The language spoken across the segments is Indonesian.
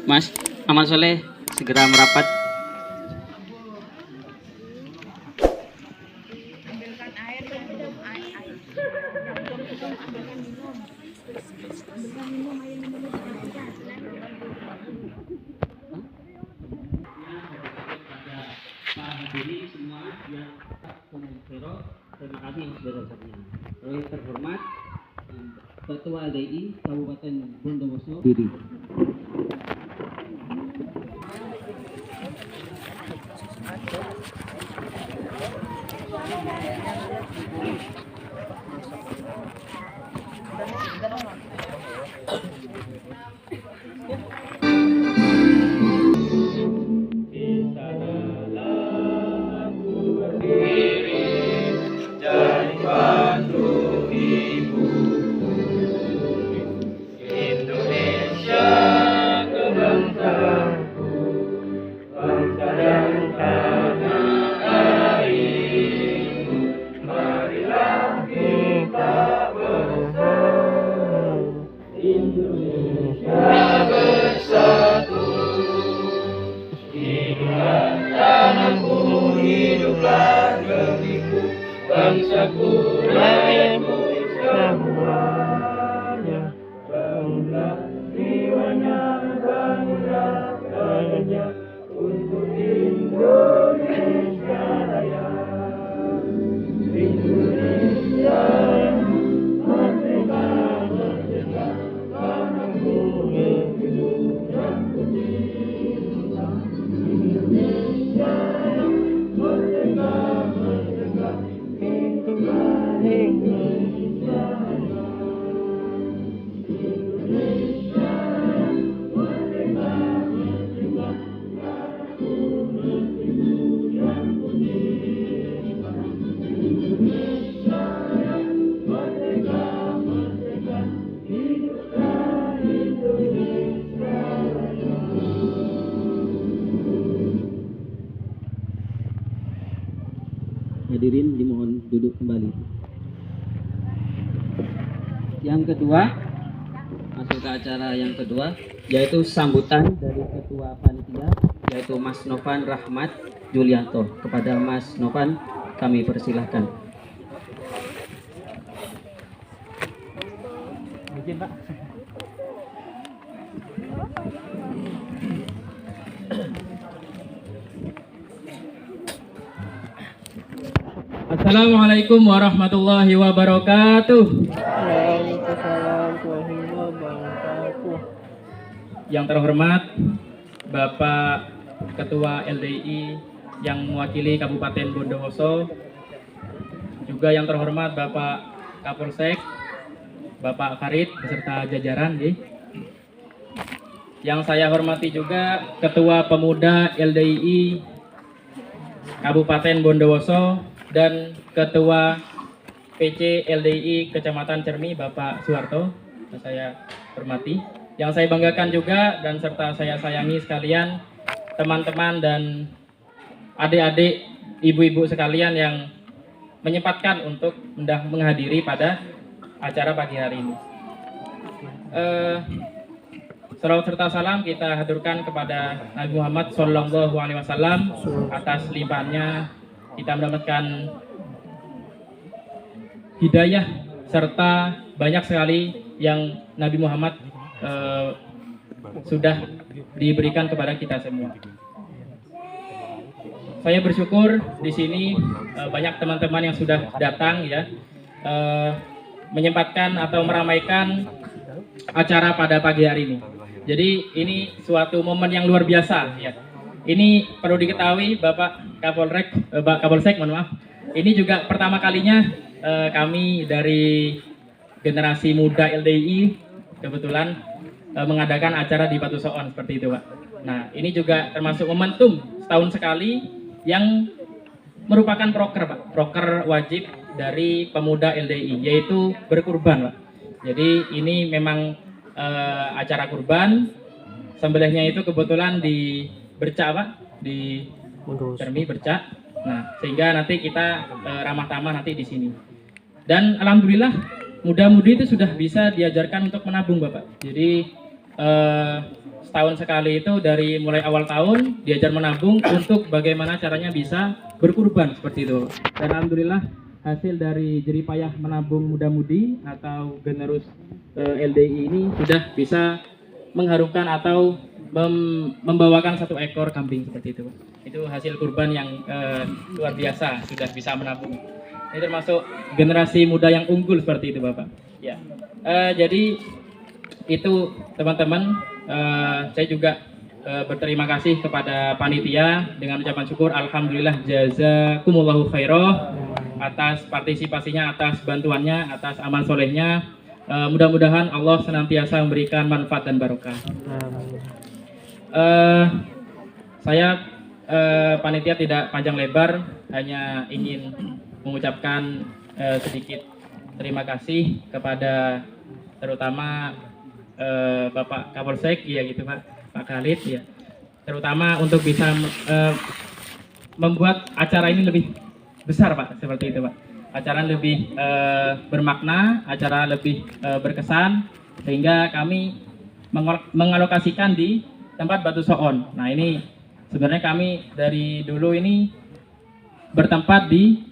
Mas Ahmad Soleh segera merapat. Hadirin semua yang terima kasih yang sebesar-besarnya. Yang terhormat Ketua LDI Kabupaten Bondowoso diri. Hiduplah negeriku, bangsaku, rakyatku semuanya. Bangunlah jiwanya, bangunlah rakyatnya untuk Indonesia Raya. Indonesia merdeka, merdeka, tanahku negeriku yang putih. Indonesia merdeka, merdeka, hiduplah Indonesia. Indonesia merdeka, merdeka, tanahku negeriku yang putih. Indonesia merdeka, merdeka, hiduplah Indonesia Raya. Hadirin dimohon duduk kembali. Yang kedua, masuk ke acara yang kedua, yaitu sambutan dari Ketua Panitia, yaitu Mas Novan Rahmat Julianto. Kepada Mas Novan kami persilahkan. Izin, Pak. Assalamualaikum warahmatullahi wabarakatuh. Waalaikumsalam warahmatullahi wabarakatuh. Yang terhormat Bapak Ketua LDI yang mewakili Kabupaten Bondowoso, juga yang terhormat Bapak Kapolsek, Bapak Farid beserta jajaran, yang saya hormati juga Ketua Pemuda LDI Kabupaten Bondowoso dan Ketua PC LDI Kecamatan Cermi Bapak Suharto, yang saya hormati. Yang saya banggakan juga dan serta saya sayangi sekalian teman-teman dan adik-adik, ibu-ibu sekalian yang menyempatkan untuk menghadiri pada acara pagi hari ini. Salawat serta salam kita haturkan kepada Nabi Muhammad SAW atas limpahannya kita mendapatkan hidayah serta banyak sekali yang Nabi Muhammad sudah diberikan kepada kita semua. Saya bersyukur di sini banyak teman-teman yang sudah datang ya, menyempatkan atau meramaikan acara pada pagi hari ini. Jadi ini suatu momen yang luar biasa ya. Ini perlu diketahui Bapak Kapolsek, mohon maaf. Ini juga pertama kalinya kami dari generasi muda LDI kebetulan mengadakan acara di Batu Soon seperti itu, Pak. Nah, ini juga termasuk momentum setahun sekali yang merupakan proker, Pak. Proker wajib dari pemuda LDI, yaitu berkurban, Pak. Jadi ini memang acara kurban, sembelihnya itu kebetulan di Bercak, Pak, di Cermi Bercak. Nah, sehingga nanti kita ramah tamah nanti di sini. Dan alhamdulillah muda-mudi itu sudah bisa diajarkan untuk menabung, Bapak. Jadi setahun sekali itu dari mulai awal tahun diajar menabung untuk bagaimana caranya bisa berkurban seperti itu. Dan alhamdulillah hasil dari jeripayah menabung muda-mudi atau generus LDI ini sudah bisa mengharumkan atau membawakan 1 ekor kambing seperti itu. Itu hasil kurban yang luar biasa, sudah bisa menabung. Ini termasuk generasi muda yang unggul seperti itu, Bapak. Ya, jadi itu teman-teman, saya juga berterima kasih kepada panitia dengan ucapan syukur, alhamdulillah jazakumullahu khairah atas partisipasinya, atas bantuannya, atas amal solehnya. Mudah-mudahan Allah senantiasa memberikan manfaat dan barokah. Saya panitia tidak panjang lebar, hanya ingin mengucapkan sedikit terima kasih kepada terutama Bapak Kapolsek, ya gitu Pak Khalid, ya, terutama untuk bisa membuat acara ini lebih besar Pak, seperti itu Pak. Acara lebih bermakna, acara lebih berkesan, sehingga kami mengalokasikan di tempat Batu Soon. Nah ini sebenarnya kami dari dulu ini bertempat di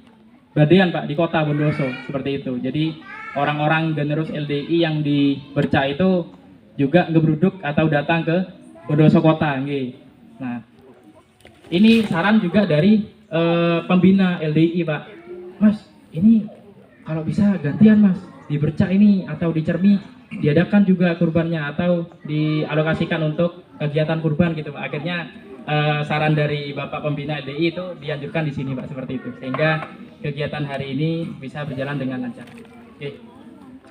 Badean Pak, di kota Bondowoso, seperti itu. Jadi orang-orang generus LDI yang di Bercak itu juga ngebruduk atau datang ke Bondowoso kota. Nah ini saran juga dari pembina LDI Pak. Mas, ini kalau bisa gantian Mas, di Bercak ini atau di Cermi diadakan juga kurbannya atau dialokasikan untuk kegiatan kurban gitu Pak. Akhirnya saran dari Bapak pembina LDI itu dianjurkan di sini Pak, seperti itu, sehingga kegiatan hari ini bisa berjalan dengan lancar. Oke,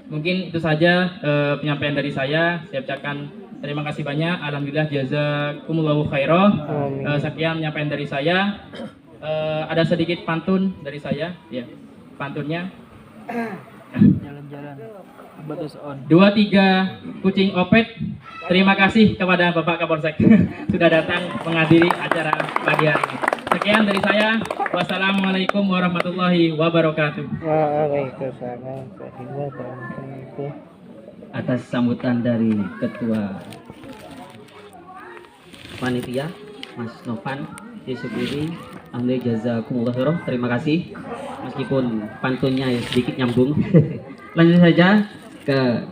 mungkin itu saja penyampaian dari saya. Saya ucapkan terima kasih banyak. Alhamdulillah jazakumullahu khairah. Sekian penyampaian dari saya. Ada sedikit pantun dari saya, ya, pantunnya. Jalan-jalan Batu Soon. 2-3 kucing opet. Terima kasih kepada Bapak Kapolsek sudah datang menghadiri acara pagi hari ini. Sekian dari saya. Wassalamualaikum warahmatullahi wabarakatuh. Waalaikumsalam warahmatullahi wabarakatuh. Atas sambutan dari Ketua Panitia Mas Novan Yusufudi, alhamdulillah jazakumullah khairan. Terima kasih, meskipun pantunnya ya sedikit nyambung. Lanjut saja ke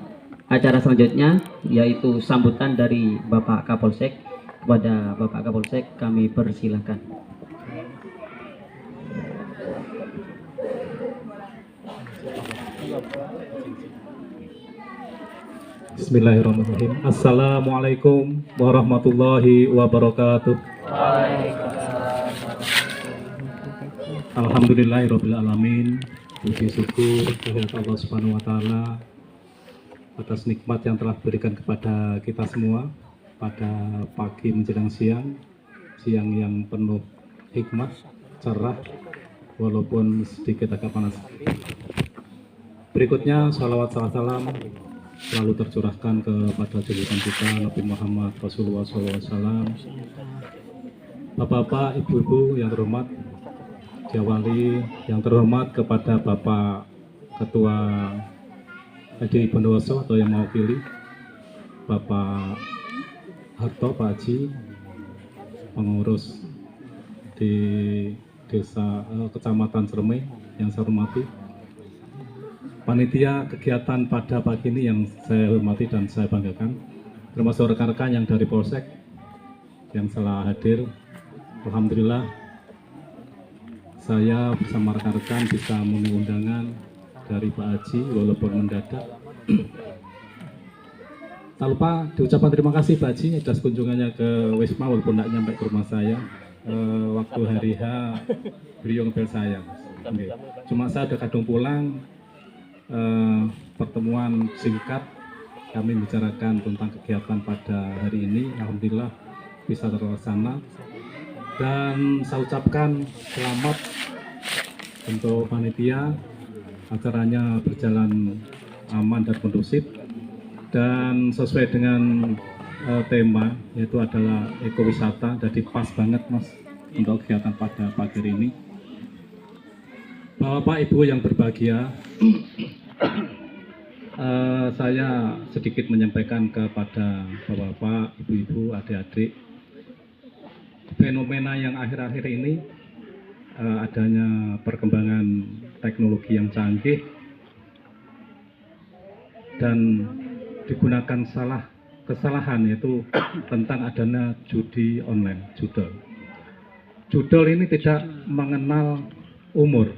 acara selanjutnya, yaitu sambutan dari Bapak Kapolsek. Kepada Bapak Kapolsek kami persilahkan. Bismillahirrahmanirrahim. Assalamualaikum warahmatullahi wabarakatuh. Alhamdulillahirabbil alamin. Puji syukur kehadirat Allah Subhanahu wa taala atas nikmat yang telah diberikan kepada kita semua pada pagi menjelang siang, siang yang penuh hikmah, cerah walaupun sedikit agak panas. Berikutnya salawat salam selalu tercurahkan kepada junjungan kita Nabi Muhammad Rasulullah SAW. Bapak-bapak, ibu-ibu yang terhormat, Jawali yang terhormat, kepada Bapak Ketua LDI Bondowoso atau yang mau pilih, Bapak Harto, Pak Haji, pengurus di desa Kecamatan Cermi yang saya hormati, panitia kegiatan pada pagi ini yang saya hormati dan saya banggakan, termasuk rekan-rekan yang dari Polsek yang telah hadir. Alhamdulillah saya bersama rekan-rekan bisa memenuhi undangan dari Pak Haji walaupun mendadak. Tak lupa diucapkan terima kasih Pak Haji atas kunjungannya ke Wisma walaupun tidak nyampe ke rumah saya. Waktu hari H beliau ngebel saya. Okay. Cuma saya udah kadung pulang. Pertemuan singkat kami bicarakan tentang kegiatan pada hari ini. Alhamdulillah bisa terlaksana dan saya ucapkan selamat untuk panitia, acaranya berjalan aman dan kondusif dan sesuai dengan tema, yaitu adalah ekowisata. Jadi pas banget Mas untuk kegiatan pada pagi hari ini. Bapak Ibu yang berbahagia, saya sedikit menyampaikan kepada bapak-bapak, ibu-ibu, adik-adik, fenomena yang akhir-akhir ini adanya perkembangan teknologi yang canggih dan digunakan kesalahan yaitu tentang adanya judi online, judol. Judol ini tidak mengenal umur,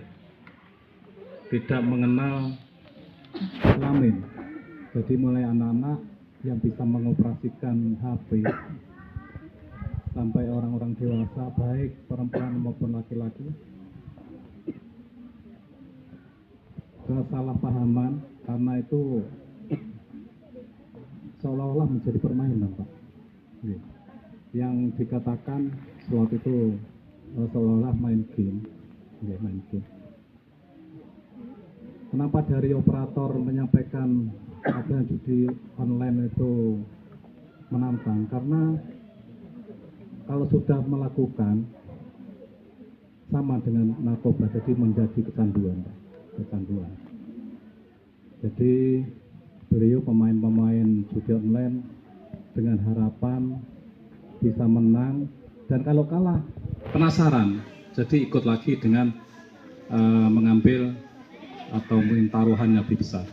tidak mengenal kelamin. Jadi mulai anak-anak yang bisa mengoperasikan HP sampai orang-orang dewasa, baik perempuan maupun laki-laki, kesalahpahaman karena itu seolah-olah menjadi permainan, Pak. Yang dikatakan slot itu seolah-olah main game. Kenapa dari operator menyampaikan ada judi online itu menantang? Karena kalau sudah melakukan sama dengan narkoba, jadi menjadi kecanduan. Jadi beliau pemain-pemain judi online dengan harapan bisa menang, dan kalau kalah penasaran, jadi ikut lagi dengan mengambil atau mungkin taruhan yang lebih besar.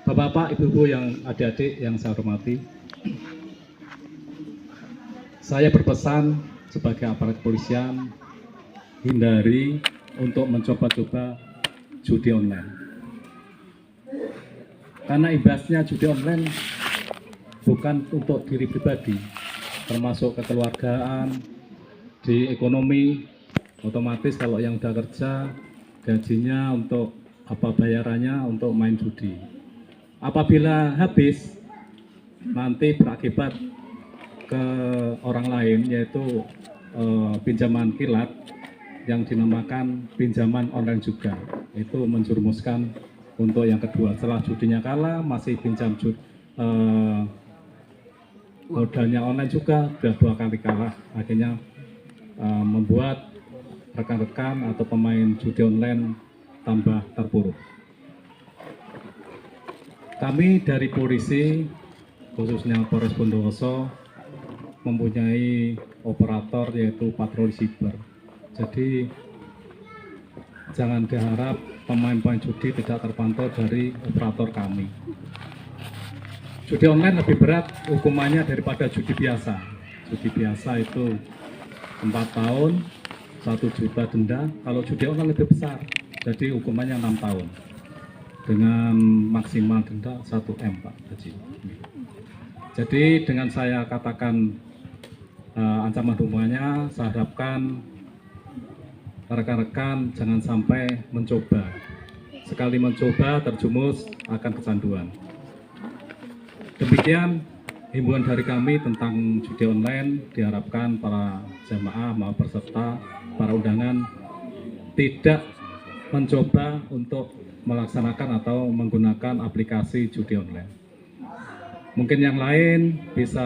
Bapak-bapak, ibu-ibu yang adik-adik yang saya hormati, saya berpesan sebagai aparat kepolisian, hindari untuk mencoba-coba judi online. Karena imbasnya judi online bukan untuk diri pribadi, termasuk kekeluargaan, di ekonomi, otomatis kalau yang udah kerja, gajinya untuk bayarannya untuk main judi. Apabila habis, nanti berakibat ke orang lain, yaitu pinjaman kilat yang dinamakan pinjaman online juga. Itu menjerumuskan untuk yang kedua. Setelah judinya kalah, masih pinjam modalnya online juga, sudah 2 kali kalah. Akhirnya membuat rekan-rekan atau pemain judi online tambah terpuruk. Kami dari polisi, khususnya Polres Bondowoso, mempunyai operator yaitu patroli siber. Jadi jangan diharap pemain-pemain judi tidak terpantau dari operator kami. Judi online lebih berat hukumannya daripada judi biasa. Judi biasa itu 4 tahun, 1 juta denda. Kalau judi online lebih besar, jadi hukumannya 6 tahun dengan maksimal denda 1 M, Pak. Jadi dengan saya katakan ancaman hukumannya, saya harapkan rekan-rekan jangan sampai mencoba. Sekali mencoba terjumus akan kecanduan. Demikian himbauan dari kami tentang judi online. Diharapkan para jamaah maupun peserta, para undangan tidak mencoba untuk melaksanakan atau menggunakan aplikasi judi online. Mungkin yang lain bisa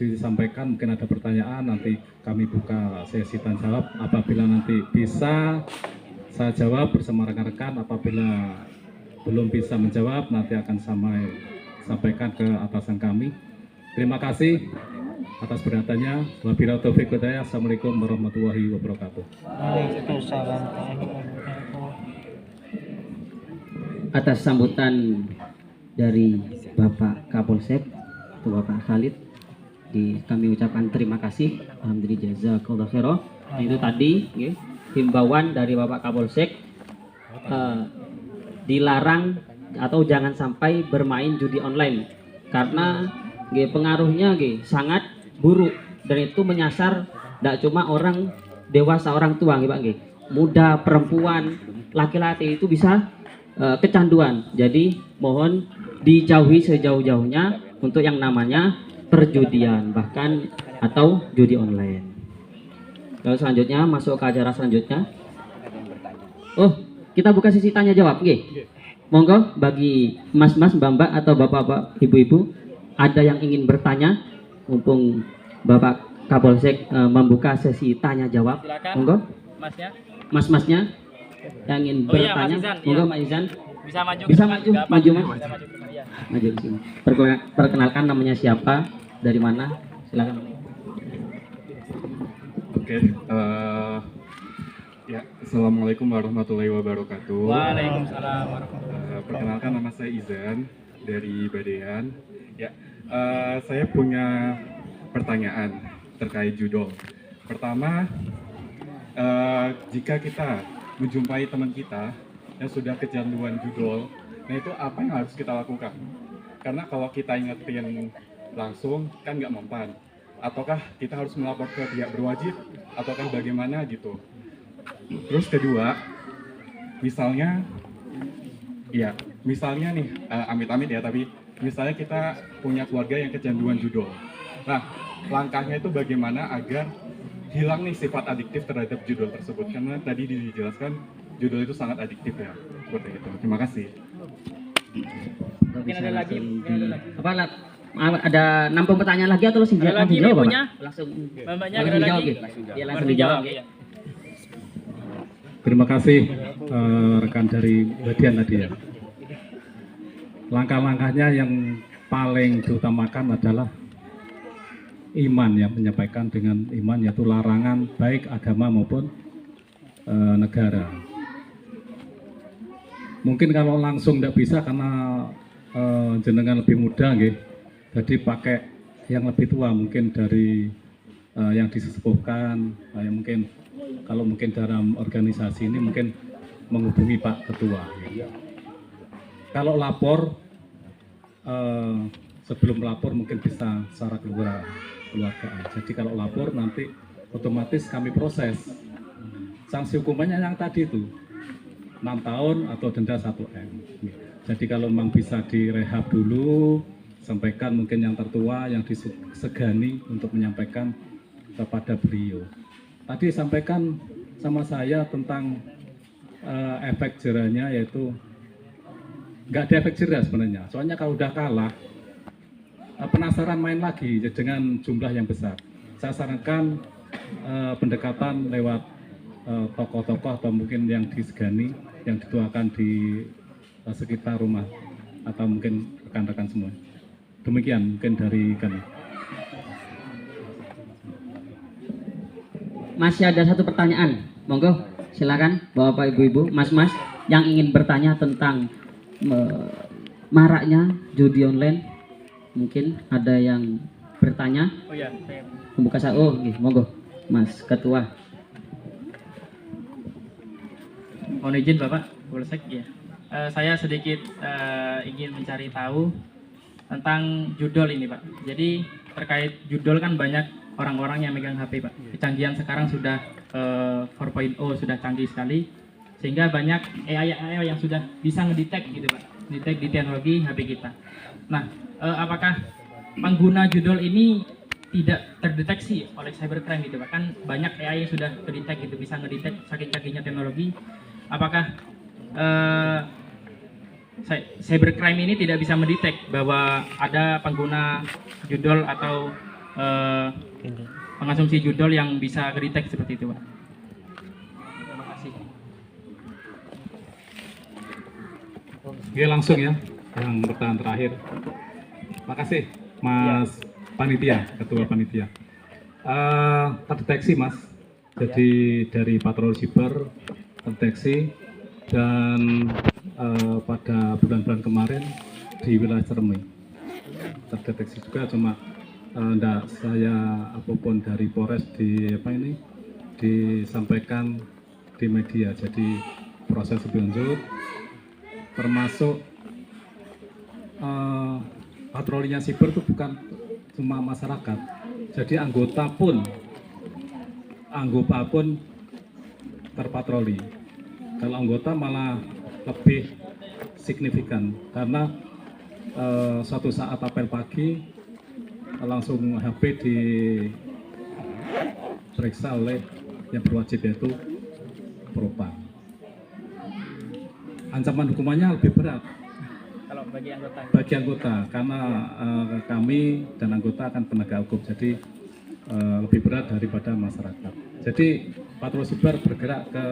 disampaikan, mungkin ada pertanyaan, nanti kami buka sesi tanya jawab. Apabila nanti bisa saya jawab bersama rekan-rekan, apabila belum bisa menjawab nanti akan sampaikan ke atasan kami. Terima kasih atas perhatiannya. Wabillahi taufiq wal hidayah. Assalamualaikum warahmatullahi wabarakatuh. Waalaikumsalam. Atas sambutan dari Bapak Kapolsek, Bapak Khalid, kami ucapkan terima kasih. Alhamdulillah, jazakallahu khairan. Itu tadi himbauan dari Bapak Kapolsek, dilarang atau jangan sampai bermain judi online karena pengaruhnya sangat buruk, dan itu menyasar tidak cuma orang dewasa, orang tua Pak, muda, perempuan, laki-laki itu bisa kecanduan. Jadi mohon dijauhi sejauh-jauhnya untuk yang namanya perjudian bahkan atau judi online. Lalu selanjutnya masuk ke acara selanjutnya. Oh, kita buka sesi tanya jawab, monggo bagi mas-mas, mbak-mbak atau bapak-bapak, ibu-ibu ada yang ingin bertanya, mumpung Bapak Kapolsek membuka sesi tanya jawab. Silakan. Monggo Masnya. mas-masnya yang ingin bertanya, Mas Izan, monggo Mas Izan. Bisa maju. Bisa ke depan maju, juga, Pak. maju, Mas. Bisa maju ke depan, ya. Maju di sini. Perkenalkan namanya siapa, dari mana, silakan. Oke, ya, Assalamualaikum warahmatullahi wabarakatuh. Waalaikumsalam warahmatullahi Perkenalkan, nama saya Izan dari Badean. Ya, saya punya pertanyaan terkait judul. Pertama, jika kita menjumpai teman kita yang sudah kecanduan judul, nah itu apa yang harus kita lakukan? Karena kalau kita ingetin langsung kan nggak mempan. Ataukah kita harus melapor ke pihak berwajib, ataukah bagaimana gitu. Terus kedua, misalnya nih, amit-amit ya, tapi misalnya kita punya keluarga yang kecanduan judul. Nah, langkahnya itu bagaimana agar hilang nih sifat adiktif terhadap judul tersebut. Karena tadi dijelaskan judul itu sangat adiktif ya, seperti itu. Terima kasih. Mungkin ada lagi, Apa, ada 60 pertanyaan lagi atau langsung Ada lagi dijawab, Pak? punya? Langsung Mbaknya langsung ada dijawab, lagi? ya? Iya, langsung dijawab. Ya. Iya. Terima kasih rekan dari Badean tadi ya. Langkah-langkahnya yang paling diutamakan adalah iman ya, menyampaikan dengan iman, yaitu larangan baik agama maupun negara. Mungkin kalau langsung tidak bisa karena jenengan lebih muda nggih. Jadi pakai yang lebih tua, mungkin dari yang disepuhkan, yang mungkin kalau mungkin dalam organisasi ini mungkin menghubungi Pak Ketua. Kalau lapor, sebelum lapor mungkin bisa secara keluargaan. Jadi kalau lapor nanti otomatis kami proses. Sanksi hukumannya yang tadi itu 6 tahun atau denda 1M. Jadi kalau memang bisa direhab dulu, sampaikan mungkin yang tertua yang disegani untuk menyampaikan kepada beliau. Tadi sampaikan sama saya tentang efek jerahnya, yaitu nggak ada efek jerah sebenarnya. Soalnya kalau udah kalah, penasaran main lagi dengan jumlah yang besar. Saya sarankan pendekatan lewat tokoh-tokoh atau mungkin yang disegani, yang dituakan di sekitar rumah atau mungkin rekan-rekan semua. Demikian mungkin dari kami. Masih ada satu pertanyaan, monggo silakan Bapak Ibu, Mas-mas yang ingin bertanya tentang maraknya judi online. Mungkin ada yang bertanya. Oh ya, saya. Membuka monggo Mas Ketua. Mohon izin Bapak, Polsek ya. Saya sedikit ingin mencari tahu tentang judul ini Pak. Jadi terkait judul kan banyak orang-orang yang megang HP Pak. Kecanggihan sekarang sudah 4.0 sudah canggih sekali, sehingga banyak AI yang sudah bisa ngedetect gitu Pak, detect di teknologi HP kita. Nah, apakah pengguna judul ini tidak terdeteksi oleh cybercrime gitu Pak? Kan banyak AI yang sudah terdetek gitu, bisa ngedetect saking canggihnya teknologi. Apakah cybercrime ini tidak bisa mendetek bahwa ada pengguna judul atau pengonsumsi judul yang bisa kedetek seperti itu, Pak? Terima kasih. Oke, langsung ya, yang pertanyaan terakhir. Makasih, Mas Panitia, Ketua Panitia. Terdeteksi, Mas. Jadi dari patroli siber terdeteksi, dan pada bulan-bulan kemarin di wilayah Cermi terdeteksi juga, cuma enggak saya apapun dari Polres disampaikan di media. Jadi proses lebih lanjut, termasuk patrolinya siber itu bukan cuma masyarakat, jadi anggota pun terpatroli. Kalau anggota malah lebih signifikan, karena suatu saat apel pagi langsung HP diperiksa oleh yang berwajib, yaitu Propam. Ancaman hukumannya lebih berat Kalau bagi anggota, karena kami dan anggota akan penegak hukum, jadi lebih berat daripada masyarakat. Jadi patroli siber bergerak ke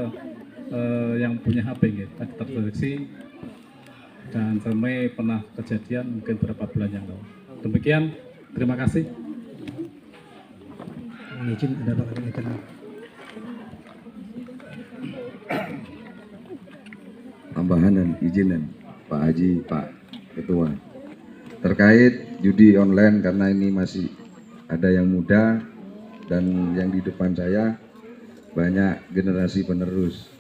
yang punya HP gitu, terdeteksi dan sampai pernah kejadian mungkin beberapa bulan yang lalu. Demikian, terima kasih. Izin ada Pak Kadipaten. Tambahan dan izinan Pak Haji, Pak Ketua, terkait judi online, karena ini masih ada yang muda dan yang di depan saya banyak generasi penerus.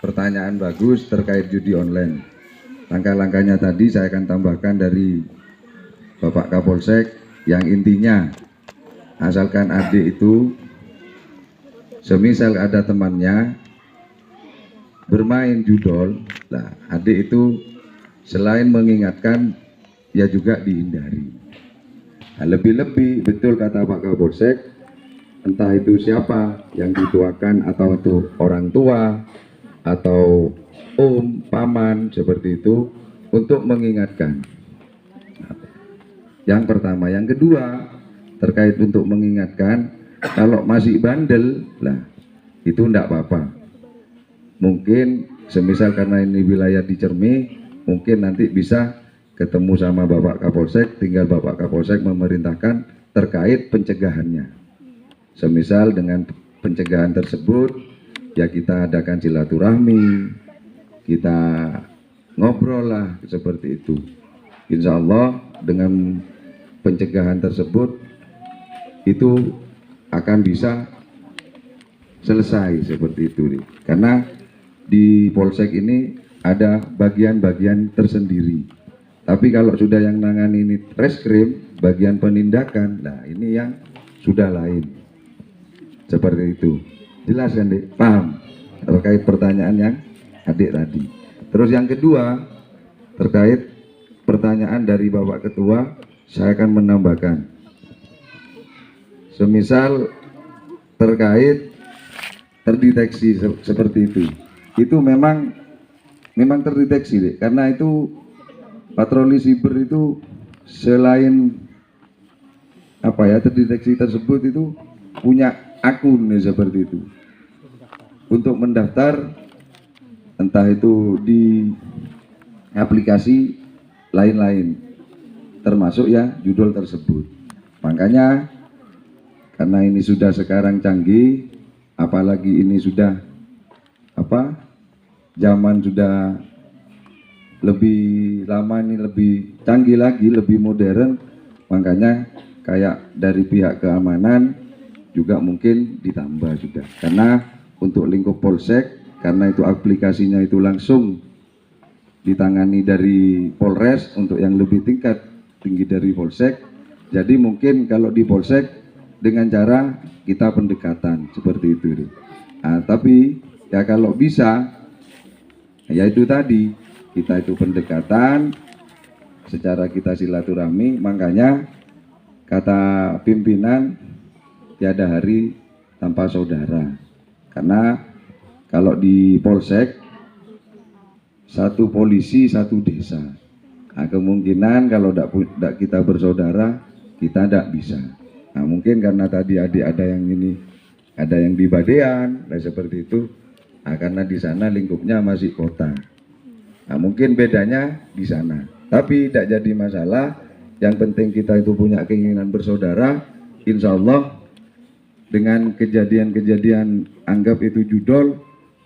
Pertanyaan bagus terkait judi online. Langkah-langkahnya tadi saya akan tambahkan dari Bapak Kapolsek, yang intinya asalkan adik itu semisal ada temannya bermain judol, nah adik itu selain mengingatkan ya juga dihindari. Nah, lebih-lebih betul kata Pak Kapolsek, entah itu siapa yang dituakan atau itu orang tua atau paman seperti itu, untuk mengingatkan. Nah, yang pertama, yang kedua terkait untuk mengingatkan, kalau masih bandel lah itu enggak apa-apa. Mungkin semisal karena ini wilayah di Cermi, mungkin nanti bisa ketemu sama Bapak Kapolsek, tinggal Bapak Kapolsek memerintahkan terkait pencegahannya. Semisal dengan pencegahan tersebut ya kita adakan silaturahmi, kita ngobrol lah seperti itu. Insya Allah dengan pencegahan tersebut itu akan bisa selesai seperti itu nih. Karena di Polsek ini ada bagian-bagian tersendiri. Tapi kalau sudah yang nangani ini reskrim, bagian penindakan, nah ini yang sudah lain. Seperti itu. Jelas kan, Dik? Paham terkait pertanyaan yang adik tadi. Terus yang kedua, terkait pertanyaan dari Bapak Ketua, saya akan menambahkan. Semisal terkait terdeteksi seperti itu memang terdeteksi deh, karena itu patroli siber itu selain terdeteksi tersebut itu punya akun nih, seperti itu untuk mendaftar, entah itu di aplikasi lain-lain termasuk ya judul tersebut. Makanya karena ini sudah sekarang canggih, apalagi ini sudah zaman sudah lebih lama, ini lebih canggih lagi, lebih modern, makanya kayak dari pihak keamanan juga mungkin ditambah juga. Karena untuk lingkup Polsek, karena itu aplikasinya itu langsung ditangani dari Polres untuk yang lebih tinggi dari Polsek, jadi mungkin kalau di Polsek dengan cara kita pendekatan seperti itu. Nah, tapi ya kalau bisa ya itu tadi, kita itu pendekatan secara kita silaturahmi. Makanya kata pimpinan tiada hari tanpa saudara, karena kalau di Polsek satu polisi satu desa. Nah, kemungkinan kalau tidak kita bersaudara kita tidak bisa. Nah, mungkin karena tadi adik ada yang di Badean, nah seperti itu. Nah, karena di sana lingkupnya masih kota. Nah, mungkin bedanya di sana. Tapi tidak jadi masalah. Yang penting kita itu punya keinginan bersaudara. Insya Allah dengan kejadian-kejadian anggap itu judol,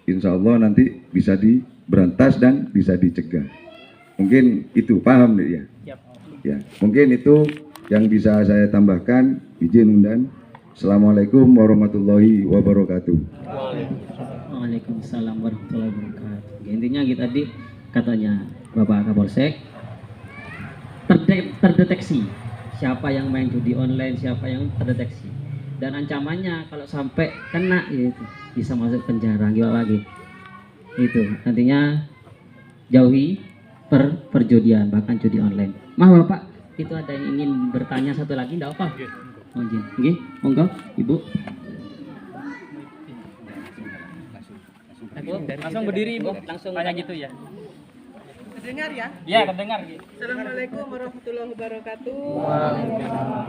insya Allah nanti bisa diberantas dan bisa dicegah. Mungkin itu, paham ya? Ya, mungkin itu yang bisa saya tambahkan. Izin dan Assalamualaikum warahmatullahi wabarakatuh. Waalaikumsalam warahmatullahi wabarakatuh. Intinya gitu tadi katanya Bapak Kapolsek, terdeteksi siapa yang main judi online, siapa yang terdeteksi, dan ancamannya kalau sampai kena itu bisa masuk penjara, gimana lagi itu. Nantinya jauhi perjudian, bahkan judi online. Bapak, itu ada yang ingin bertanya satu lagi, enggak apa? Oh, izin. Monggo, Ibu. Langsung berdiri, Ibu. Langsung tanya gitu ya. Terdengar ya? Iya, terdengar. Assalamualaikum warahmatullahi wabarakatuh.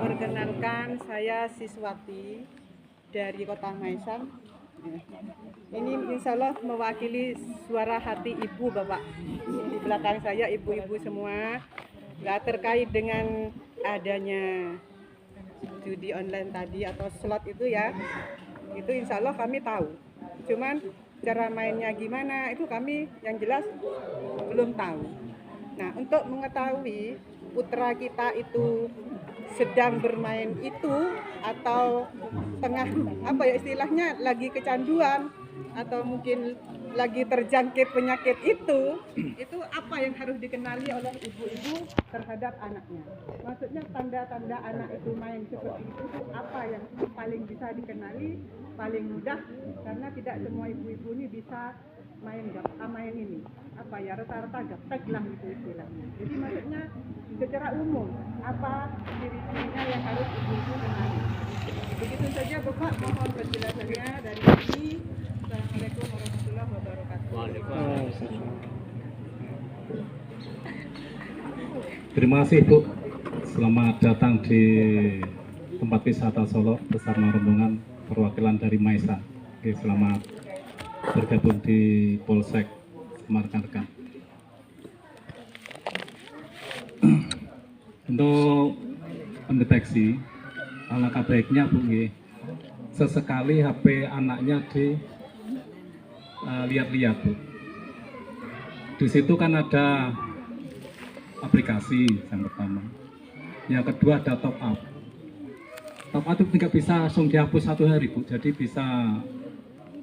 Perkenalkan, saya Siswati dari Kota Maisan. Ini insya Allah mewakili suara hati ibu bapak. Di belakang saya ibu-ibu semua. Nggak terkait dengan adanya judi online tadi atau slot itu ya. Itu insya Allah kami tahu. Cuman cara mainnya gimana itu kami yang jelas belum tahu. Nah, untuk mengetahui putra kita itu sedang bermain itu atau tengah apa ya istilahnya lagi kecanduan atau mungkin lagi terjangkit penyakit itu apa yang harus dikenali oleh ibu-ibu terhadap anaknya. Maksudnya tanda-tanda anak itu main seperti itu apa yang paling bisa dikenali, paling mudah karena tidak semua ibu-ibu ini bisa main ini apa ya rata-rata gaptek lah gitu istilahnya. Jadi maksudnya secara umum apa ciri-cirinya yang harus ibu-ibu kenali. Begitu saja Bapak, mohon penjelasannya dari kami. Assalamualaikum warahmatullahi wabarakatuh. Terima kasih Bu. Selamat datang di tempat wisata Solo bersama rombongan perwakilan dari Maisa. Oke, selamat bergabung di Polsek sama rekan-rekan. Untuk mendeteksi, alangkah baiknya Bu, sesekali HP anaknya lihat-lihat Bu. Di situ kan ada aplikasi yang pertama. Yang kedua ada top up. Top up itu tidak bisa langsung dihapus satu hari Bu. Jadi bisa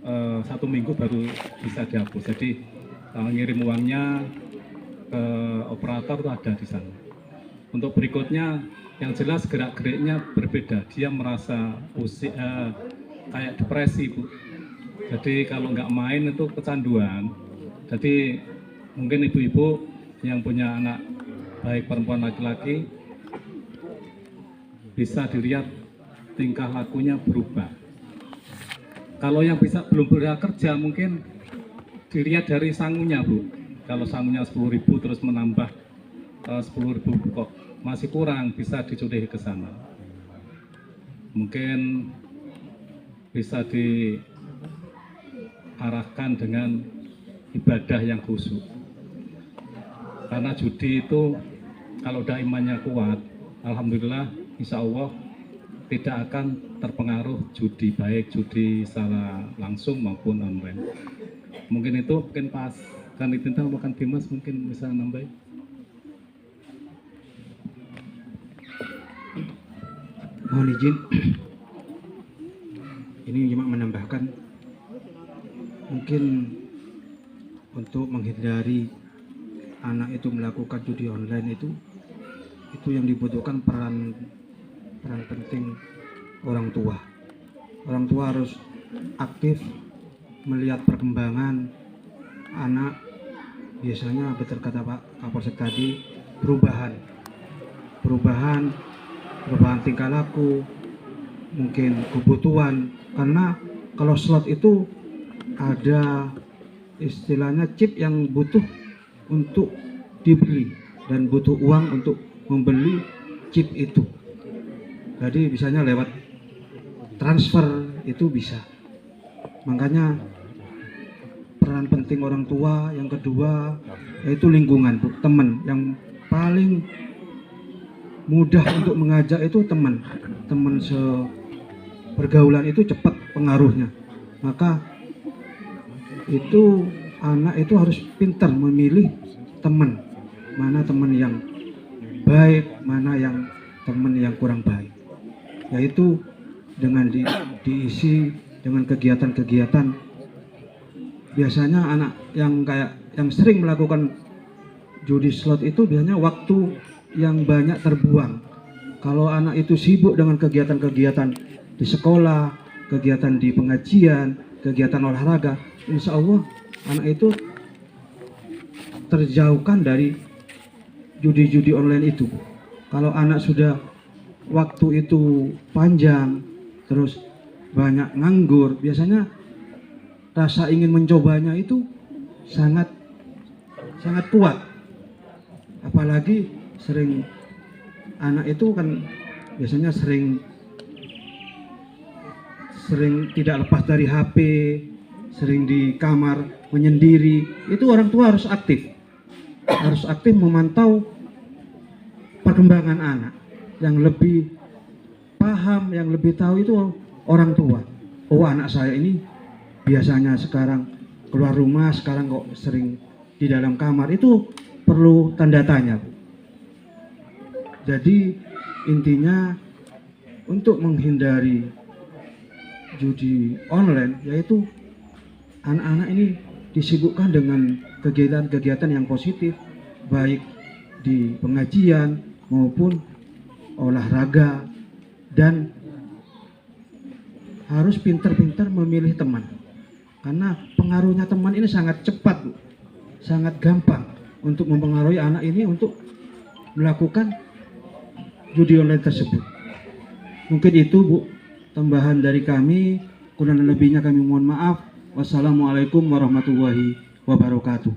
1 minggu baru bisa dihapus. Jadi ngirim uangnya ke operator itu ada di sana. Untuk berikutnya yang jelas gerak-geriknya berbeda. Dia merasa kayak depresi Bu. Jadi kalau nggak main itu kecanduan. Jadi mungkin ibu-ibu yang punya anak baik perempuan laki-laki bisa dilihat tingkah lakunya berubah. Kalau yang belum bisa kerja mungkin dilihat dari sangunya Bu. Kalau sangunya 10.000 terus menambah 10.000 kok masih kurang, bisa dicurigai ke sana. Mungkin bisa diarahkan dengan ibadah yang khusyuk. Karena judi itu kalau udah imannya kuat, alhamdulillah insya Allah tidak akan terpengaruh judi, baik judi secara langsung maupun online. Mungkin itu mungkin pas kan Tinta makan Dimas mungkin bisa nambahin. Mohon izin, ini cuma menambahkan mungkin untuk menghindari anak itu melakukan judi online itu yang dibutuhkan peran penting orang tua. Orang tua harus aktif melihat perkembangan anak. Biasanya betul kata Pak Kapolsek tadi, perubahan tingkah laku, mungkin kebutuhan. Karena kalau slot itu ada istilahnya chip yang butuh untuk dibeli dan butuh uang untuk membeli chip itu. Jadi bisanya lewat transfer itu bisa. Makanya peran penting orang tua. Yang kedua yaitu lingkungan Bu, teman. Yang paling mudah untuk mengajak itu teman pergaulan itu cepat pengaruhnya. Maka itu anak itu harus pintar memilih teman, mana teman yang baik, mana yang teman yang kurang baik. Yaitu dengan diisi dengan kegiatan-kegiatan. Biasanya anak yang sering melakukan judi slot itu biasanya waktu yang banyak terbuang. Kalau anak itu sibuk dengan kegiatan-kegiatan di sekolah, kegiatan di pengajian, kegiatan olahraga, insya Allah anak itu terjauhkan dari judi-judi online itu. Kalau anak sudah waktu itu panjang, terus banyak nganggur, biasanya rasa ingin mencobanya itu sangat kuat. Apalagi anak itu kan biasanya sering sering tidak lepas dari HP, sering di kamar menyendiri. Itu orang tua harus aktif memantau perkembangan anak. Yang lebih paham, yang lebih tahu itu orang tua. Oh, anak saya ini biasanya sekarang keluar rumah, sekarang kok sering di dalam kamar. Itu perlu tanda tanya, Bu. Jadi intinya untuk menghindari judi online, yaitu anak-anak ini disibukkan dengan kegiatan-kegiatan yang positif, baik di pengajian maupun olahraga, dan harus pintar-pintar memilih teman, karena pengaruhnya teman ini sangat cepat, Bu. Sangat gampang untuk mempengaruhi anak ini untuk melakukan judi online tersebut. Mungkin itu, Bu, tambahan dari kami. Kurang lebihnya kami mohon maaf. Wassalamualaikum warahmatullahi wabarakatuh.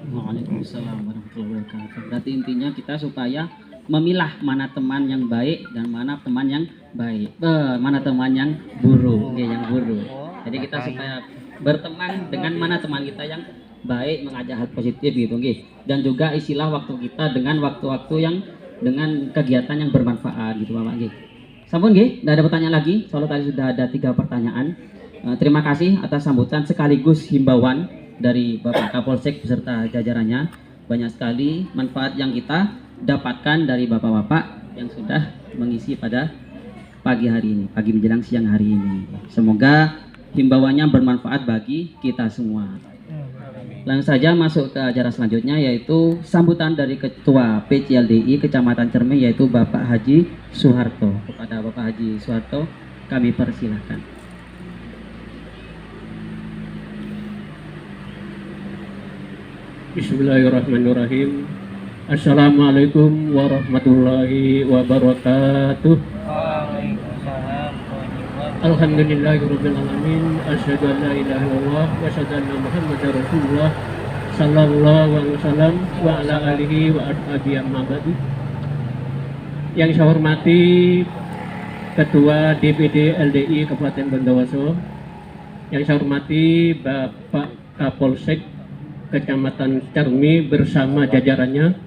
Waalaikumsalam warahmatullahi wabarakatuh. Berarti intinya kita supaya memilah mana teman yang baik dan mana teman yang baik, mana teman yang buruk, yang buruk. Jadi kita supaya berteman dengan mana teman kita yang baik, mengajak hal positif gitu, dan juga isilah waktu kita dengan waktu-waktu yang dengan kegiatan yang bermanfaat gitu, Bapak. Sampun, tidak ada pertanyaan lagi. Soalnya tadi sudah ada 3 pertanyaan. Terima kasih atas sambutan sekaligus himbauan dari Bapak Kapolsek beserta jajarannya. Banyak sekali manfaat yang kita dapatkan dari bapak-bapak yang sudah mengisi pada pagi hari ini, pagi menjelang siang hari ini. Semoga himbauannya bermanfaat bagi kita semua. Langsung saja masuk ke acara selanjutnya, yaitu sambutan dari Ketua PCLDI Kecamatan Cermi, yaitu Bapak Haji Soeharto. Kepada Bapak Haji Soeharto kami persilahkan. Bismillahirrahmanirrahim. Assalamualaikum warahmatullahi wabarakatuh. Alhamdulillahirrahmanirrahim. Asyhadu an la ilaha illallah wa asyhadu anna Muhammadar Rasulullah sallallahu alaihi wasallam wa ala alihi wa ashabihi amma ba'du. Yang saya hormati Ketua DPD LDI Kabupaten Bondowoso, yang saya hormati Bapak Kapolsek Kecamatan Cermi bersama jajarannya,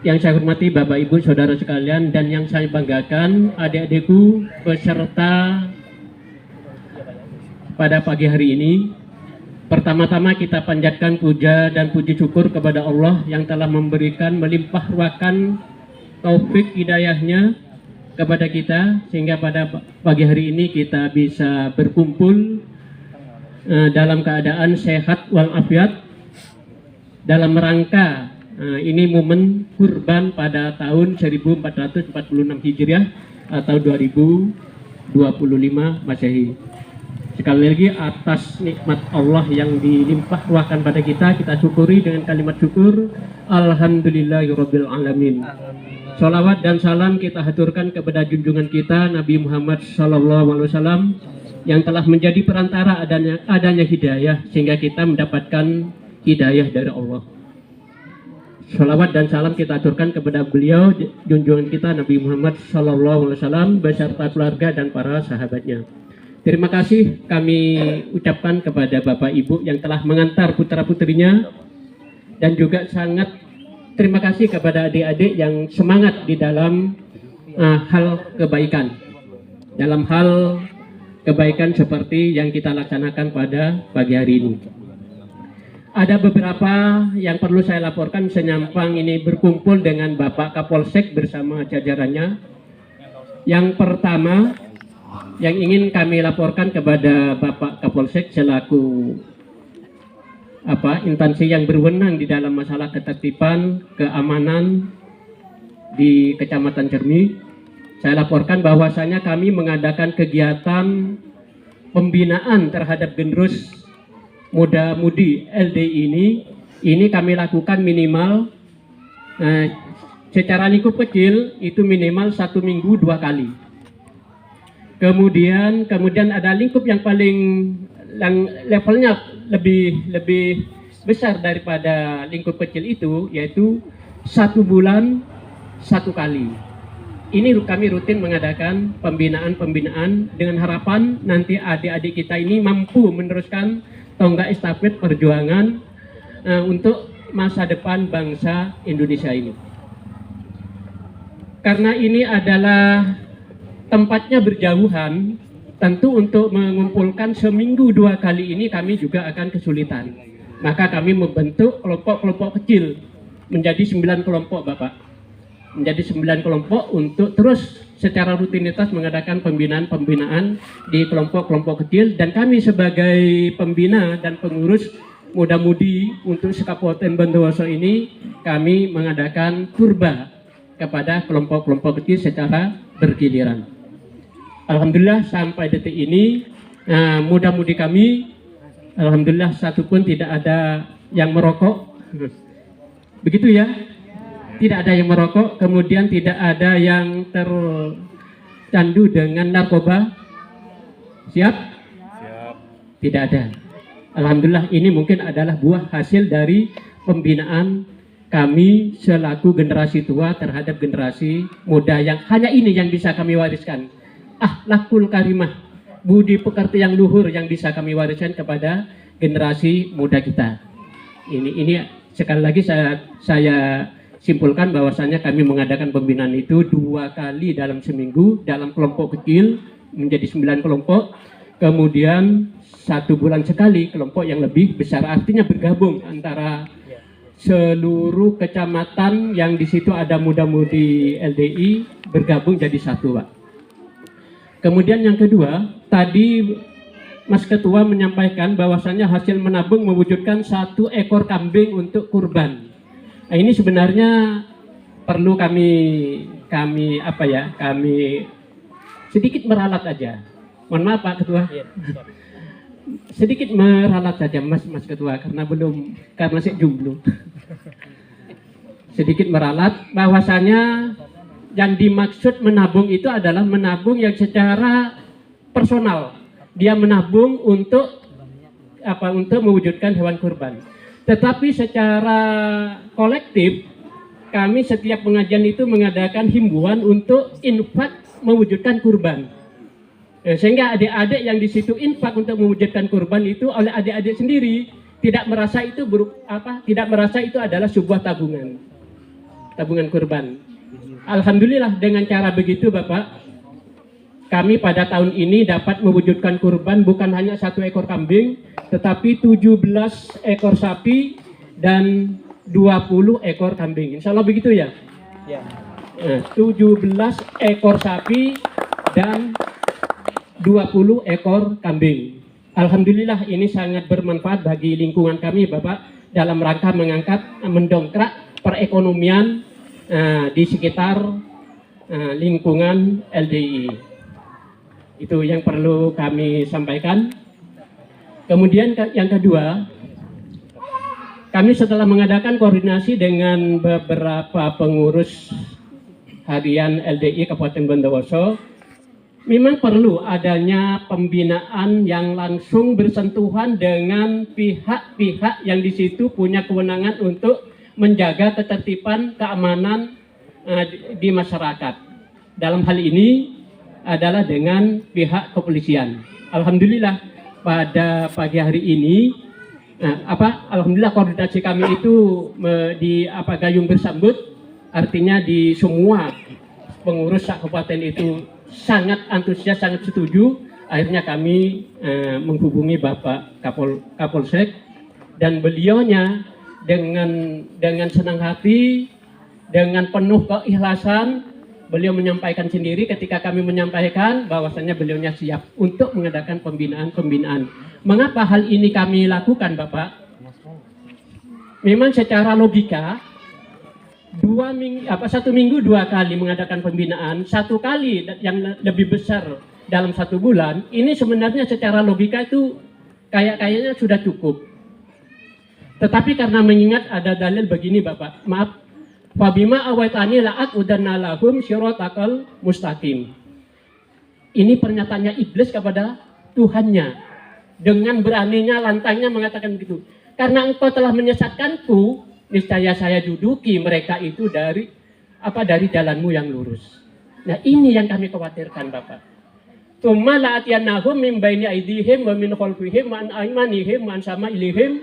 yang saya hormati Bapak Ibu Saudara sekalian, dan yang saya banggakan adik-adikku peserta pada pagi hari ini. Pertama-tama kita panjatkan puja dan puji syukur kepada Allah yang telah memberikan melimpah ruahkan taufik hidayahnya kepada kita, sehingga pada pagi hari ini kita bisa berkumpul dalam keadaan sehat walafiat dalam rangka ini momen kurban pada tahun 1446 Hijriah atau 2025 Masehi. Sekali lagi atas nikmat Allah yang dilimpah ruahkan pada kita syukuri dengan kalimat syukur. Alhamdulillahirabbil alamin. Sholawat dan salam kita haturkan kepada junjungan kita Nabi Muhammad SAW yang telah menjadi perantara adanya hidayah, sehingga kita mendapatkan hidayah dari Allah. Sholawat dan salam kita aturkan kepada beliau, junjungan kita Nabi Muhammad SAW beserta keluarga dan para sahabatnya. Terima kasih kami ucapkan kepada Bapak Ibu yang telah mengantar putra-putrinya, dan juga sangat terima kasih kepada adik-adik yang semangat di dalam hal kebaikan, dalam hal kebaikan seperti yang kita laksanakan pada pagi hari ini. Ada beberapa yang perlu saya laporkan senyampang ini berkumpul dengan Bapak Kapolsek bersama jajarannya. Yang pertama yang ingin kami laporkan kepada Bapak Kapolsek selaku instansi yang berwenang di dalam masalah ketertiban keamanan di Kecamatan Cermi. Saya laporkan bahwasanya kami mengadakan kegiatan pembinaan terhadap generasi muda-mudi LDI ini kami lakukan minimal secara lingkup kecil itu minimal 1 minggu 2 kali. Kemudian ada lingkup yang paling levelnya lebih besar daripada lingkup kecil itu, yaitu 1 bulan 1 kali. ini kami rutin mengadakan pembinaan-pembinaan dengan harapan nanti adik-adik kita ini mampu meneruskan tonggak estafet perjuangan untuk masa depan bangsa Indonesia ini. Karena ini adalah tempatnya berjauhan, tentu untuk mengumpulkan seminggu 2 kali ini kami juga akan kesulitan. Maka kami membentuk kelompok-kelompok kecil menjadi 9 kelompok, Bapak. Menjadi 9 kelompok untuk terus secara rutinitas mengadakan pembinaan-pembinaan di kelompok-kelompok kecil, dan kami sebagai pembina dan pengurus muda-mudi untuk Kabupaten Bondowoso ini kami mengadakan kurba kepada kelompok-kelompok kecil secara bergiliran. Alhamdulillah sampai detik ini muda-mudi kami alhamdulillah satupun tidak ada yang merokok. Begitu ya? Tidak ada yang merokok, kemudian tidak ada yang tercandu dengan narkoba. Siap? Siap. Tidak ada. Alhamdulillah ini mungkin adalah buah hasil dari pembinaan kami selaku generasi tua terhadap generasi muda yang hanya ini yang bisa kami wariskan. Akhlakul karimah, budi pekerti yang luhur yang bisa kami wariskan kepada generasi muda kita. Ini sekali lagi saya simpulkan bahwasanya kami mengadakan pembinaan itu 2 kali dalam seminggu dalam kelompok kecil menjadi 9 kelompok, kemudian 1 bulan sekali kelompok yang lebih besar, artinya bergabung antara seluruh kecamatan yang di situ ada muda-mudi LDI bergabung jadi satu, Pak. Kemudian yang kedua, tadi Mas Ketua menyampaikan bahwasanya hasil menabung mewujudkan 1 ekor kambing untuk kurban. Nah, ini sebenarnya perlu kami sedikit meralat aja. Mohon maaf Pak Ketua. Sedikit meralat saja Mas Ketua karena saya jomblo. Sedikit meralat bahwasanya yang dimaksud menabung itu adalah menabung yang secara personal. Dia menabung untuk mewujudkan hewan kurban. Tetapi secara kolektif kami setiap pengajian itu mengadakan himbauan untuk infak mewujudkan kurban. Sehingga adik-adik yang di situ infak untuk mewujudkan kurban itu oleh adik-adik sendiri tidak merasa itu adalah sebuah tabungan kurban. Alhamdulillah dengan cara begitu Bapak, kami pada tahun ini dapat mewujudkan kurban bukan hanya 1 ekor kambing, tetapi 17 ekor sapi dan 20 ekor kambing. Insya Allah begitu ya? Ya. 17 ekor sapi dan 20 ekor kambing. Alhamdulillah ini sangat bermanfaat bagi lingkungan kami Bapak dalam rangka mendongkrak perekonomian di sekitar lingkungan LDI. Itu yang perlu kami sampaikan. Kemudian yang kedua, kami setelah mengadakan koordinasi dengan beberapa pengurus harian LDI Kabupaten Bondowoso, memang perlu adanya pembinaan yang langsung bersentuhan dengan pihak-pihak yang di situ punya kewenangan untuk menjaga ketertiban keamanan di masyarakat. Dalam hal ini adalah dengan pihak kepolisian. Alhamdulillah pada pagi hari ini alhamdulillah koordinasi kami itu gayung bersambut, artinya di semua pengurus kabupaten itu sangat antusias, sangat setuju. Akhirnya kami menghubungi Bapak Kapolsek dan beliaunya dengan senang hati, dengan penuh keikhlasan beliau menyampaikan sendiri ketika kami menyampaikan bahwasannya beliaunya siap untuk mengadakan pembinaan. Mengapa hal ini kami lakukan Bapak? Memang secara logika 1 minggu 2 kali mengadakan pembinaan, 1 kali yang lebih besar dalam 1 bulan, ini sebenarnya secara logika itu kayaknya sudah cukup. Tetapi karena mengingat ada dalil begini Bapak, maaf, Fabima awaitani la'at udanna lahum syiratakal mustaqim. Ini pernyataannya iblis kepada Tuhannya. Dengan beraninya, lantangnya mengatakan begitu. Karena engkau telah menyesatkanku, niscaya saya duduki mereka itu dari jalanmu yang lurus. Nah ini yang kami khawatirkan Bapak. Tsumma la'atiyannahum min baini aydihim wa min khalfihim wa an aymanihim wa an samailihim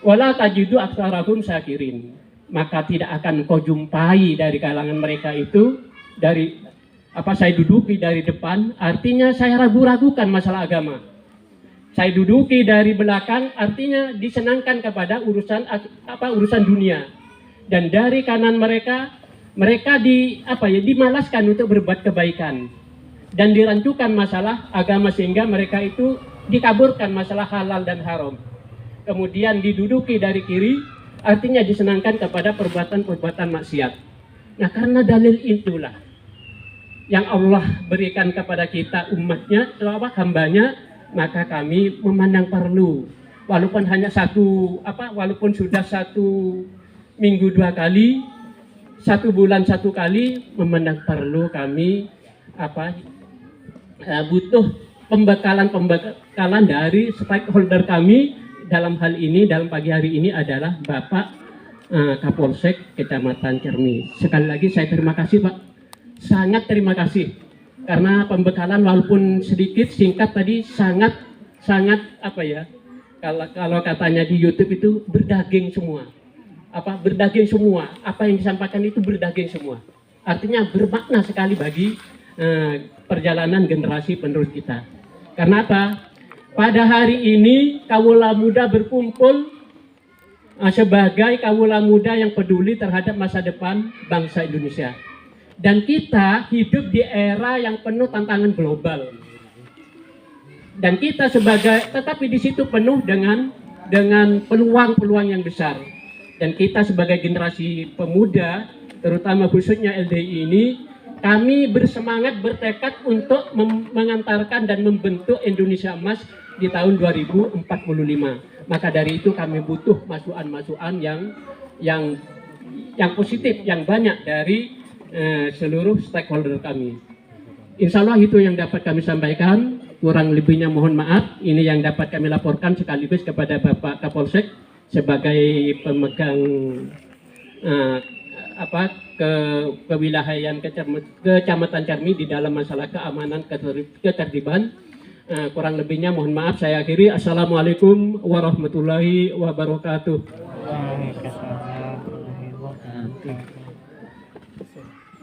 wala tajidu aktsarahum syakirin. Maka tidak akan kau jumpai dari kalangan mereka itu, dari saya duduki dari depan, artinya saya ragu-ragukan masalah agama. Saya duduki dari belakang, artinya disenangkan kepada urusan dunia. Dan dari kanan mereka dimalaskan untuk berbuat kebaikan dan dirancukan masalah agama sehingga mereka itu dikaburkan masalah halal dan haram. Kemudian diduduki dari kiri, artinya disenangkan kepada perbuatan-perbuatan maksiat. Nah karena dalil itulah yang Allah berikan kepada kita umatnya, hambanya, maka kami memandang perlu, walaupun hanya walaupun sudah 1 minggu 2 kali, 1 bulan 1 kali, memandang perlu kami butuh pembekalan dari stakeholder kami dalam hal ini, dalam pagi hari ini adalah Bapak Kapolsek Kecamatan Cermi. Sekali lagi saya terima kasih Pak. Sangat terima kasih karena pembekalan walaupun sedikit singkat tadi sangat kalau katanya di YouTube itu berdaging semua. Berdaging semua. Apa yang disampaikan itu berdaging semua. Artinya bermakna sekali bagi perjalanan generasi penerus kita. Karena apa? Pada hari ini kawula muda berkumpul sebagai kawula muda yang peduli terhadap masa depan bangsa Indonesia. Dan kita hidup di era yang penuh tantangan global. Dan kita tetapi di situ penuh dengan peluang-peluang yang besar. Dan kita sebagai generasi pemuda, terutama khususnya LDI ini, kami bersemangat bertekad untuk mengantarkan dan membentuk Indonesia Emas di tahun 2045. Maka dari itu kami butuh masukan-masukan yang positif, yang banyak dari seluruh stakeholder kami. Insya Allah itu yang dapat kami sampaikan. Kurang lebihnya mohon maaf. Ini yang dapat kami laporkan sekaligus kepada Bapak Kapolsek sebagai pemegang kewilayahan Kecamatan Cermi di dalam masalah keamanan ketertiban. Kurang lebihnya mohon maaf, saya akhiri. Assalamualaikum warahmatullahi wabarakatuh.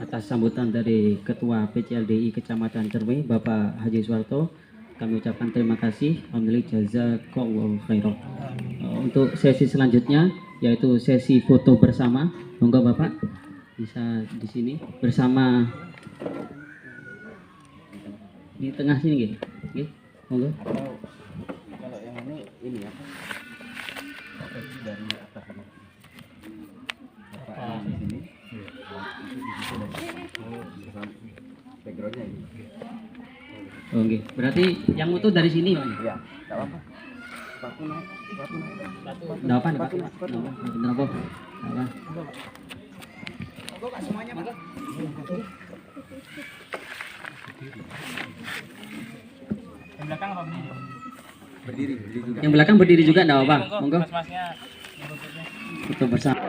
Atas sambutan dari Ketua PCLDI Kecamatan Cermi, Bapak Haji Suwarto, kami ucapkan terima kasih. Alhamdulillah, jazakallahu khairan. Untuk sesi selanjutnya yaitu sesi foto bersama. Monggo Bapak bisa di sini bersama di tengah sini gitu. Oke, monggo. Kalau yang ini ya. Dari atas sama. Di sini. Backgroundnya ini. Oke, berarti yang foto dari sini Pak? Iya, enggak apa-apa. Batu naik. Enggak apa, Pak. Bener apa? Apa? Semuanya, Pak. Yang belakang apa berdiri? Berdiri juga. Yang belakang berdiri juga enggak apa? Monggo. Mas-masnya Foto bersama.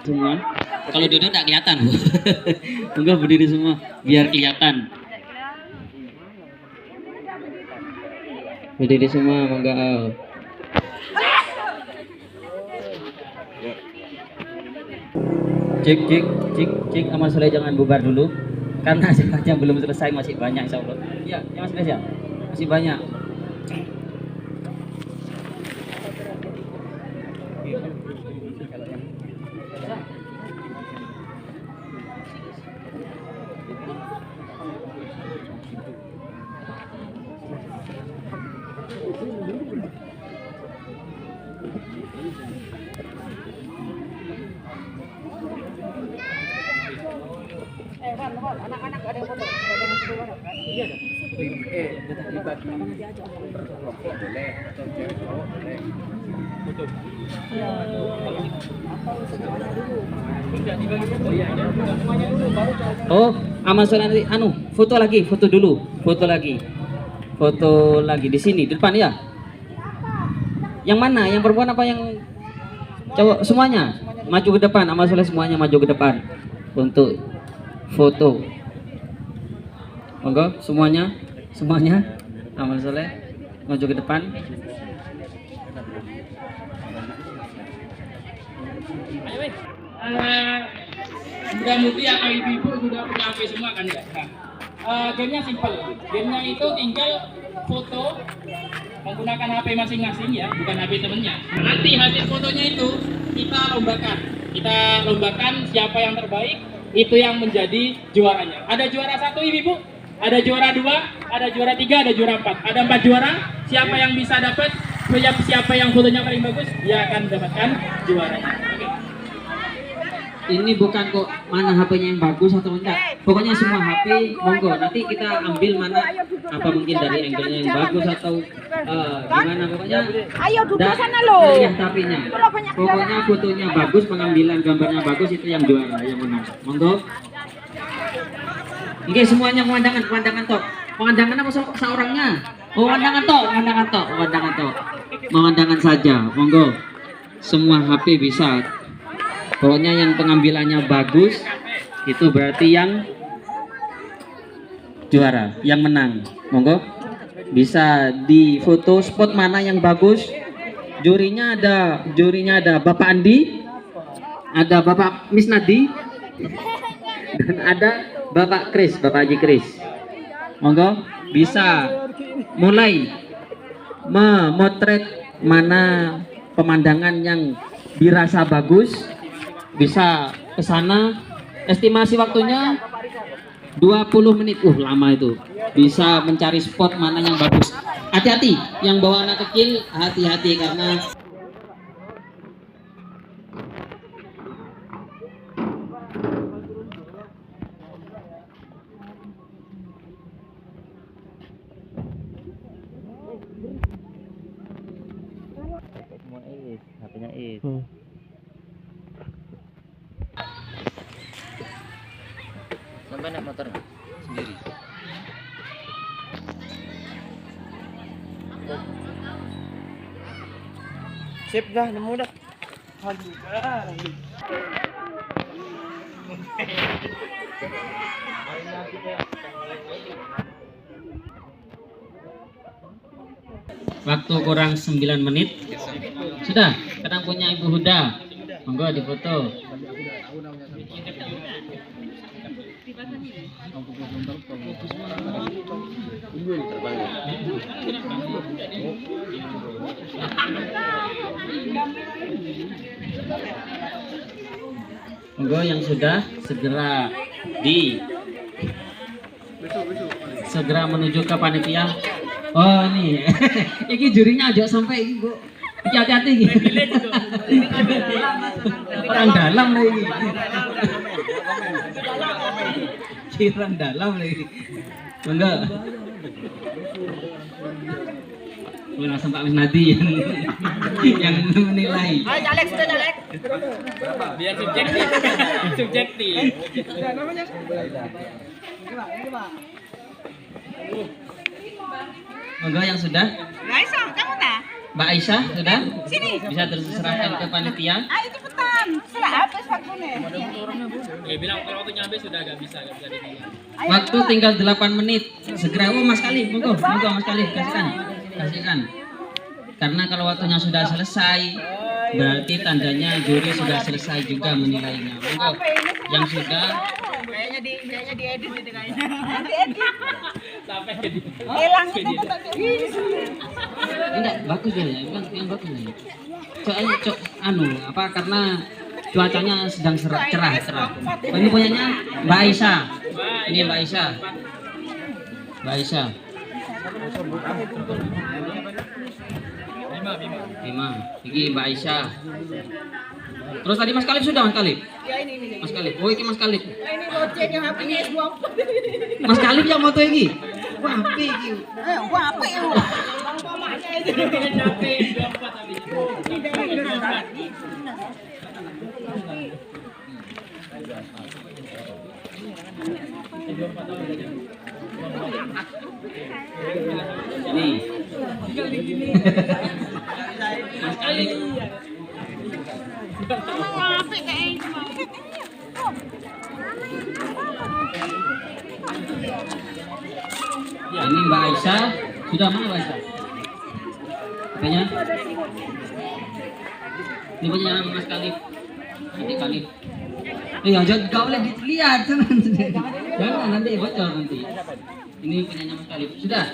Semua. Kalau duduk enggak kelihatan, Bu. Monggo berdiri semua biar kelihatan. Berdiri semua, monggo. Cik, Mas Soleh jangan bubar dulu karena acaranya belum selesai, masih banyak insya Allah. Iya, ya Mas Soleh ya, masih banyak. Anak-anak ada yang foto, ada yang foto. Iya ada. Dibagi kelompok boleh atau cewek cowok boleh. Foto. Oh, Aman Soleh nanti foto lagi, foto dulu, foto lagi di sini di depan ya. Yang mana? Yang perempuan apa yang cowok? Semuanya. maju ke depan, amal soleh semuanya maju ke depan untuk foto. Monggo semuanya amal soleh maju ke depan. Mudah-mudahan atau ibu-ibu sudah punya HP semua kan ya? Gamenya simple. Gamenya itu tinggal foto menggunakan HP masing-masing ya, bukan HP temennya. Nanti hasil fotonya itu kita lombakan siapa yang terbaik, itu yang menjadi juaranya. Ada juara 1 ibu-ibu, ada juara 2, ada juara 3, ada juara 4. Ada 4 juara. Siapa yang bisa dapat, siapa yang fotonya paling bagus, dia akan mendapatkan juaranya. Oke. Ini bukan kok mana HP-nya yang bagus atau enggak. Pokoknya semua HP monggo. Nanti kita ambil mana apa mungkin dari angle-nya yang bagus atau gimana pokoknya. Ayo duduk sana lo. Iya tapinya. Pokoknya fotonya bagus, pengambilan gambarnya bagus itu yang juara, yang menang. Monggo. Oke, semuanya pemandangan tok. Pemandangan apa seorangnya? Pemandangan tok. Pemandangan saja. Monggo. Semua HP bisa. Pokoknya yang pengambilannya bagus itu berarti yang juara, yang menang. Monggo bisa di foto spot mana yang bagus. Jurinya ada Bapak Andi, ada Bapak Misnadi, dan ada Bapak Kris, Bapak Haji Kris. Monggo bisa mulai memotret mana pemandangan yang dirasa bagus. Bisa ke sana. Estimasi waktunya 20 menit. Lama itu. Bisa mencari spot mana yang bagus. Hati-hati yang bawa anak kecil, hati-hati karena Sampai naik motor sendiri. Sip dah, nemu dah. waktu kurang 9 menit. Sudah, sekarang punya Ibu Huda. Monggo difoto. Monggo yang sudah segera menuju ke panitia. Oh nih, ini jurinya aja sampai ini Bu. Iki hati-hati iki. Orang dalam lagi. Orang dalam lagi. Monggo. Langsung Pak Misnadi yang menilai. Ayo caleg sudah caleg. Biar subjektif. Monggo yang sudah. Aisyah, kamu tak? Mbak Aisyah sudah? Sini. Bisa terus diserahkan ke panitia. Ayo cepetan. Sudah habis waktunya. Bilang kalau waktunya habis sudah nggak bisa dimulai. Waktu tinggal 8 menit. Segera Mas Kali, monggo Mas Kali kasihkan. Karena kalau waktunya sudah selesai, berarti tandanya juri sudah selesai juga menilainya. Monggo yang sudah. Kayaknya diedit itu kayaknya. Diedit. Sampai jadi. Hilang itu. Enggak, bagus ya, yang bagus ya. Soalnya karena cuacanya sedang cerah. Ini punyanya Mbak Aisyah. Ini Mbak Aisyah. Bima. Ini Mbak Aisyah. Terus tadi Mas Kalib sudah Mas Kalib? Ya ini. Mas Kalib. Oh ini Mas Kalib. Ini gojek yang HP-nya S24. Mas Kalib yang moto ini. Wah, HP iki. Wah, apa itu? Mamanya itu. HP 24 tadi. Ini. Mas Kalib. Ya, ini Mbak Aisyah. Sudah mana Mbak Aisyah? Katanya? Ini punya Mas Kalif. Nanti Kalif. Jangan gak boleh dilihat. Jangan nanti bocor nanti. Ini punyanya Mas Kalif. Sudah?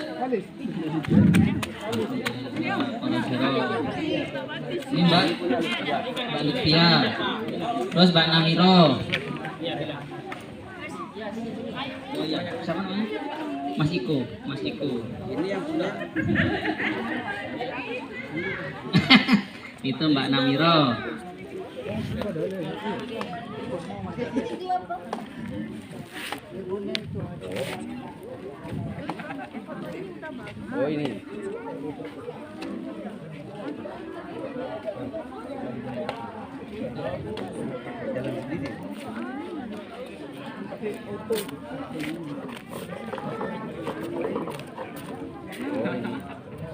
Ini Mbak Lutfia. Terus Mbak Namiro. Oh iya, siapa namanya? Mas Iko. Ini yang punya. Itu Mbak Namiro. Oh ini.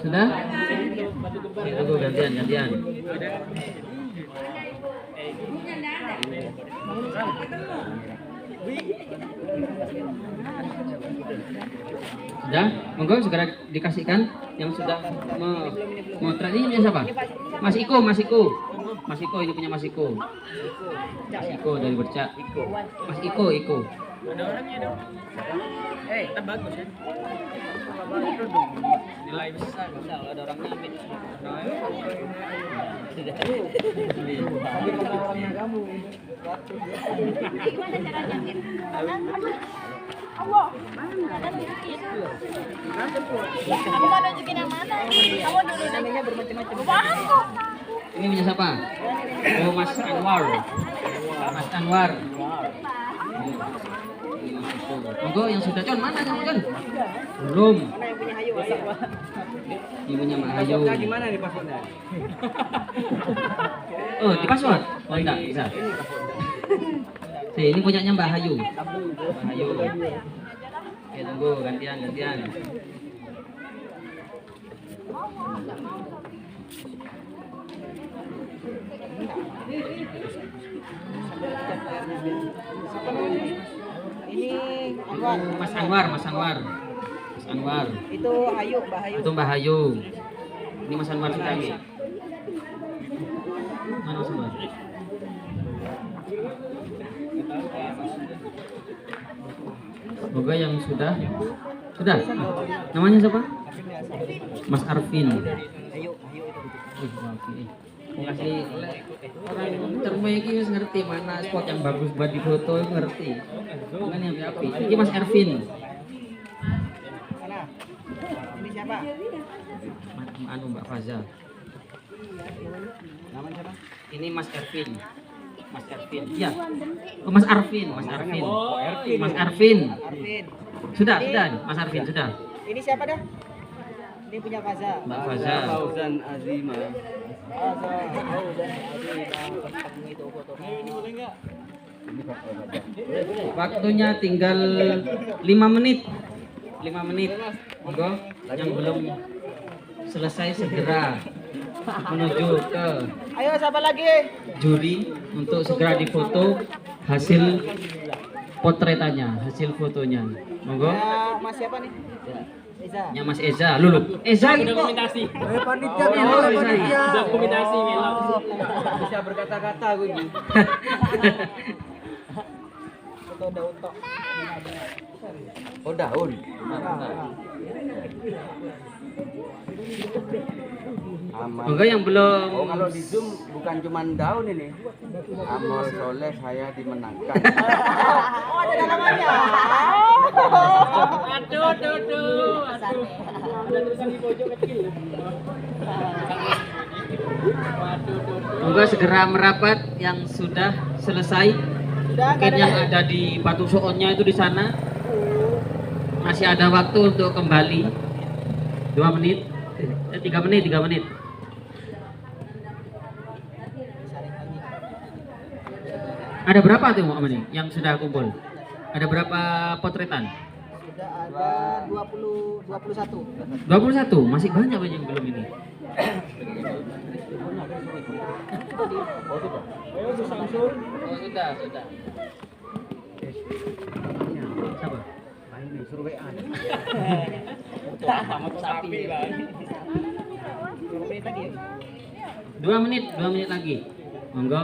Sudah? Tunggu gantian. Sudah? Monggo segera dikasihkan yang sudah memotret. Ini punya siapa? Mas Iko. Ini punya Mas Iko. Mas Iko dari Bercak. Mas Iko. Ada orangnya dong. Kita bagus ya. Nilai besar kalau ada orangnya amin. Allah. Kamu mau nunjukin yang mana? Kamu dulu namanya bermacam-macam. Paham kok. Ini punya siapa? Oh, Mas Anwar. Monggo yang sudah Con, mana yang Con? Belum. Mana yang punya Hayu? Ini punya Mbak Hayu. Gimana nih passwordnya? Oh, di password? Oh, enggak bisa. Ini punyanya Mbak Hayu. Oke, tunggu gantian. Ini Anwar. Mas Anwar. Itu Hayu, Mbak Hayu. Itu Mbak Hayu. Ini Mas Anwar sudah nih. Mana Mas Anwar? Semoga yang sudah. Namanya siapa? Mas Arvin. Kasih orang terbaik ini ngerti mana spot yang bagus buat di foto itu ngerti. Bukan yang api. Ini Mas Ervin. Mana? Ini siapa? Mbak Faza. Namanya siapa? Ini Mas Ervin. Iya. Oh, Mas Arvin. Mas Arvin. Sudah, Mas Arvin sudah. Ini siapa dah? Ini punya Faza. Mbak Faza. Fauzan Azima. Waktunya tinggal 5 menit. Monggo yang belum selesai segera menuju ke Ayo siapa lagi? juri untuk segera difoto hasil potretannya, hasil fotonya. Monggo. Ya, Mas siapa nih? Eza. Ya Mas Eza, lulu. Eza gitu. Dokumentasi. Panitia Dokumentasi ngelak. Bisa berkata-kata gue ini. Foto daun tok. Oh daun. Amal. Monggo yang belum. Oh kalau di Zoom bukan cuma daun ini. Amal soleh saya dimenangkan. Oh, ada namanya. Aduh. Ada tulisan di pojok kecil. Monggo segera merapat yang sudah selesai. Mungkin yang ada di batu soonnya itu di sana. Masih ada waktu untuk kembali. 2 menit. 3 menit. Ada berapa tuh Mbak Mani yang sudah kumpul? Ada berapa potretan? Sudah ada 21. 21, masih banyak yang belum ini. Oh, sudah. Siapa? Suruh WA. Sapi. 2 menit lagi. Monggo.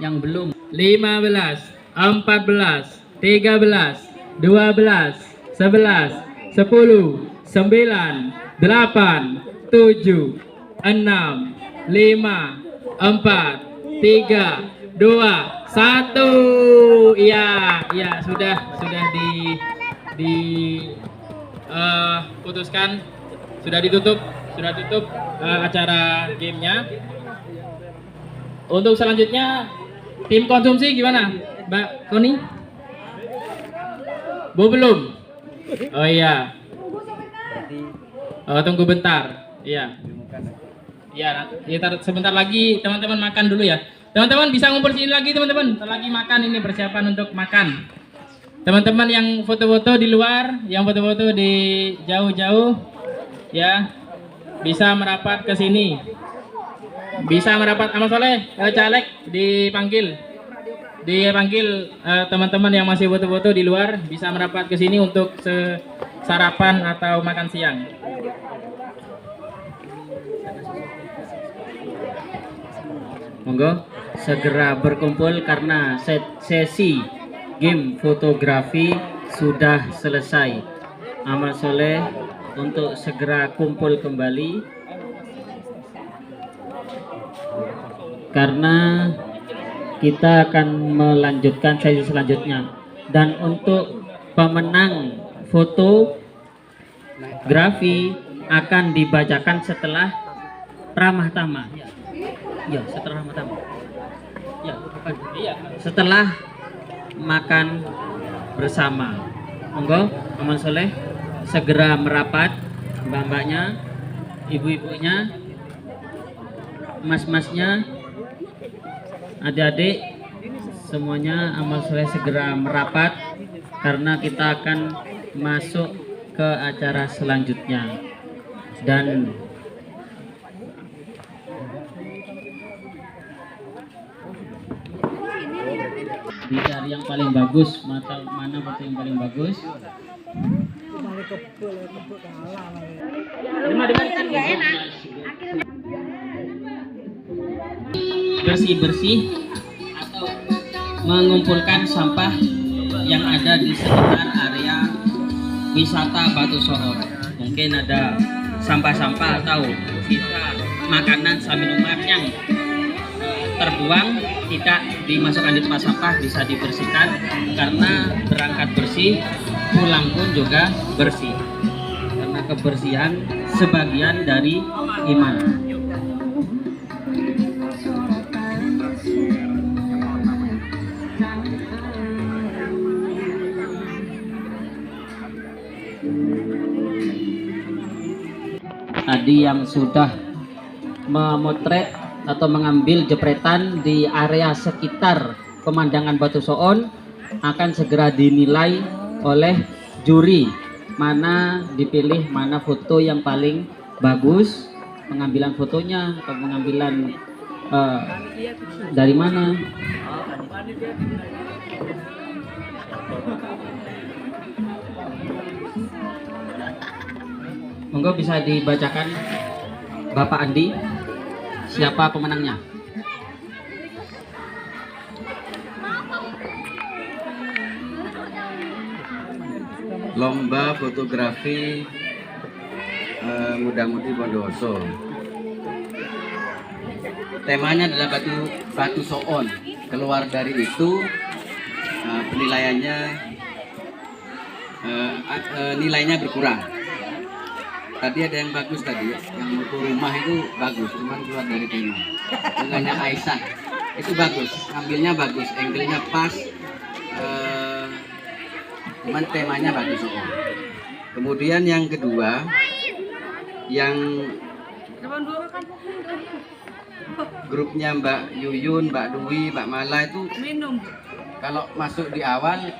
Yang belum. 15, 14, 13, 12, 11, 10, 9, 8, 7, 6, 5, 4, 3, 2, 1. Iya, sudah putuskan, sudah tutup acara gamenya. Untuk selanjutnya tim konsumsi gimana, Mbak Koni? Belum. Oh iya. Oh, tunggu bentar. Iya. Ya, sebentar lagi teman-teman makan dulu ya. Teman-teman bisa ngumpul sini lagi teman-teman. Lagi makan, ini persiapan untuk makan. Teman-teman yang foto-foto di luar, yang foto-foto di jauh-jauh, ya bisa merapat ke sini. Bisa merapat. Amal Soleh, caleg dipanggil teman-teman yang masih foto-foto di luar bisa merapat ke sini untuk sarapan atau makan siang. Monggo segera berkumpul karena sesi game fotografi sudah selesai. Amal Soleh untuk segera kumpul kembali karena kita akan melanjutkan sesi selanjutnya. Dan untuk pemenang fotografi akan dibacakan setelah ramah tamah. Ya, setelah ramah tamah. Ya, bukan. Setelah makan bersama. Monggo, Amal Soleh segera merapat, mbak-mbaknya, ibu-ibunya, mas-masnya, adik-adik, semuanya Amal Soleh segera merapat karena kita akan masuk ke acara selanjutnya. Dan dicari yang paling bagus, mana foto yang paling bagus. Bersih-bersih atau mengumpulkan sampah yang ada di sekitar area wisata Batu Soor. Mungkin ada sampah-sampah atau sisa makanan sama minuman yang terbuang tidak dimasukkan di tempat sampah, bisa dibersihkan karena berangkat bersih, pulang pun juga bersih. Karena kebersihan sebagian dari iman. Tadi yang sudah memotret atau mengambil jepretan di area sekitar pemandangan Batu Soon akan segera dinilai oleh juri, mana dipilih mana foto yang paling bagus, pengambilan fotonya atau pengambilan dari mana. Monggo bisa dibacakan Bapak Andi, siapa pemenangnya? Lomba fotografi Muda-Mudi Bondowoso. Temanya adalah Batu Soon. Keluar dari itu penilaiannya nilainya berkurang. Tadi ada yang bagus tadi, yang untuk rumah itu bagus, cuman keluar dari tema. Dengannya Aisyah itu bagus, ambilnya bagus, angle-nya pas, cuman temanya bagus. Kemudian yang kedua, yang grupnya Mbak Yuyun, Mbak Dwi, Mbak Mala itu kalau masuk di awal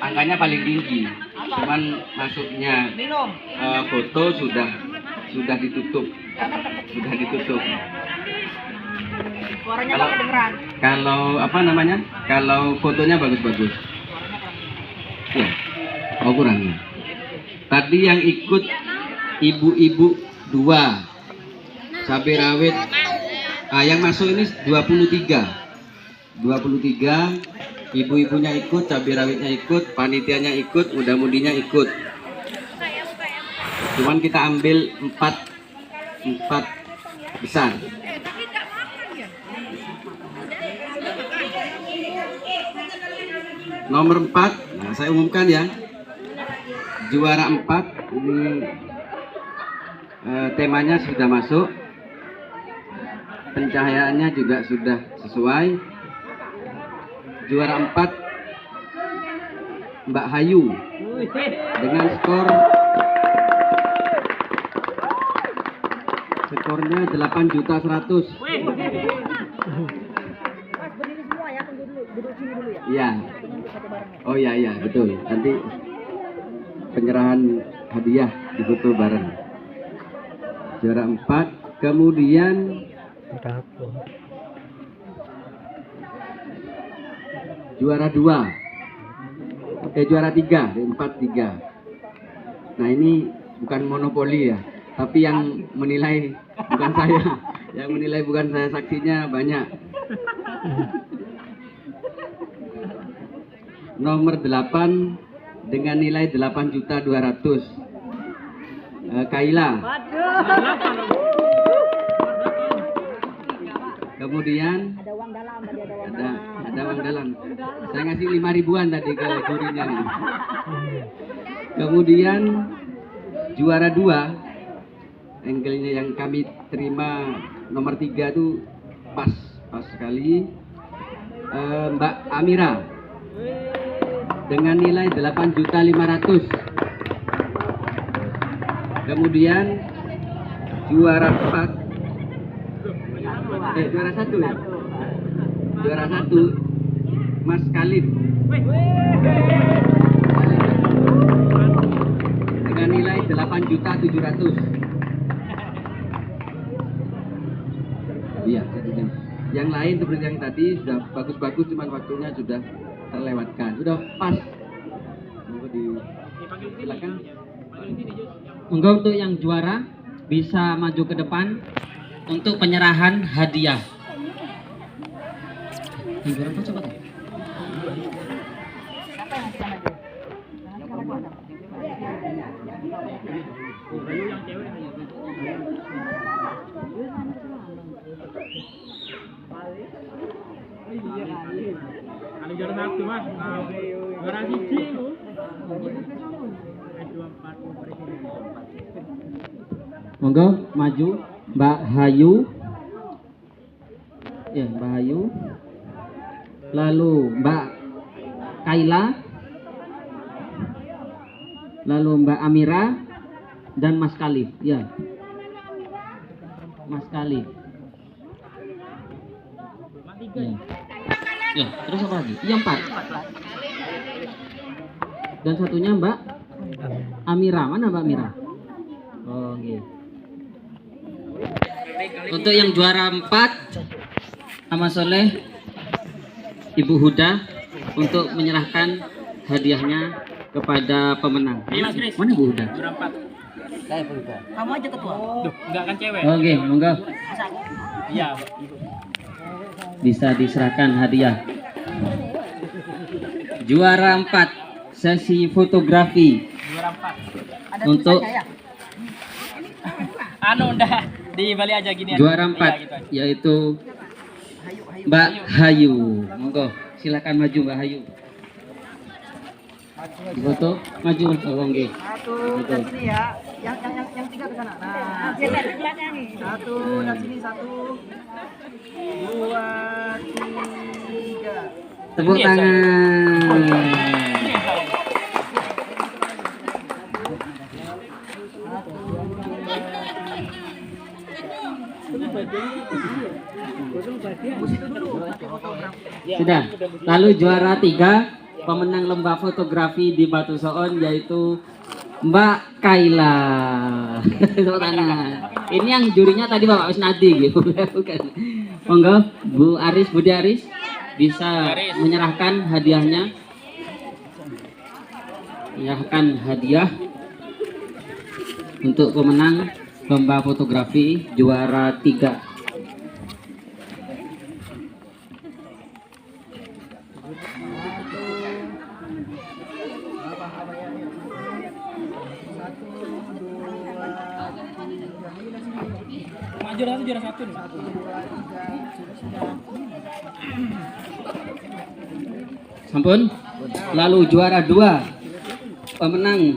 angkanya paling tinggi. Cuman masuknya foto sudah ditutup. Sudah ditutup. Suaranya nggak kedengeran. Kalau apa namanya? Kalau fotonya bagus-bagus. Ya. Oh kurang. Tadi yang ikut ibu-ibu 2. Cabai rawit. Yang masuk ini 23. 23. Ibu-ibunya ikut, cabai rawitnya ikut, panitianya ikut, muda-mudinya ikut. Cuman kita ambil 4 besar. Nomor 4, nah saya umumkan ya. Juara 4 ini temanya sudah masuk. Pencahayaannya juga sudah sesuai. Juara 4 Mbak Hayu dengan skornya 8.100.000. Iya. Oh iya betul. Nanti penyerahan hadiah difoto bareng. Juara 4, kemudian juara 2, juara 3, 4-3. Nah ini bukan monopoli ya, tapi yang menilai bukan saya, yang menilai bukan saya, saksinya banyak. Nomor 8 dengan nilai 8.200.000, Kaila. Kemudian ada uang dalam. Saya ngasih 5 ribuan tadi ke jurinya. Kemudian juara 2, angle-nya yang kami terima nomor 3 itu pas sekali. Mbak Amira dengan nilai 8.500.000. Kemudian juara 4, juara 1 ya. Juara 1 Mas Khalid dengan nilai 8.700.000. Iya, yang lain seperti yang tadi sudah bagus-bagus, cuman waktunya sudah terlewatkan. Sudah pas. Silakan. Monggo untuk yang juara bisa maju ke depan untuk penyerahan hadiah. Yang juara apa coba? Ada juara 1 mas, juara 1 lu. Monggo maju Mbak Hayu. Ya, Mbak Hayu. Lalu Mbak Kaila. Lalu Mbak Amira dan Mas Khalid. Ya. Mas Khalid. Ya. Ya, terus apa lagi? Iya 4. Dan satunya Mbak Amira. Mana Mbak Amira? Oh, gitu. Untuk yang juara 4 Amal Soleh Ibu Huda untuk menyerahkan hadiahnya kepada pemenang. Mana Bu Huda? Juara 4. Saya Huda. Kamu aja ketua. Duh, enggak kan cewek. Oke, monggo. Iya. Bisa diserahkan hadiah. Juara 4 sesi fotografi. Juara 4. Ada Untuk tulisannya ya? Udah di Bali aja gini. juara 4 Iya, gitu aja. yaitu Mbak Hayu. Monggo, silakan maju Mbak Hayu. Foto maju. Oh, nggih. Satu dari sini ya. Yang 3 ke sana. Nah, satu dari sini 1, 2, 3. Tepuk Ini tangan. Sudah. Lalu juara 3 pemenang lomba fotografi di Batu Soon yaitu Mbak Kaila. Tepuk tangan. Ini yang jurinya tadi Bapak Wisnadi gitu. Bukan. Monggo Bu Aris, Budi Aris bisa menyerahkan hadiahnya. Menyerahkan hadiah untuk pemenang lomba fotografi juara 3. Juara satu. Sampun. Lalu juara 2 pemenang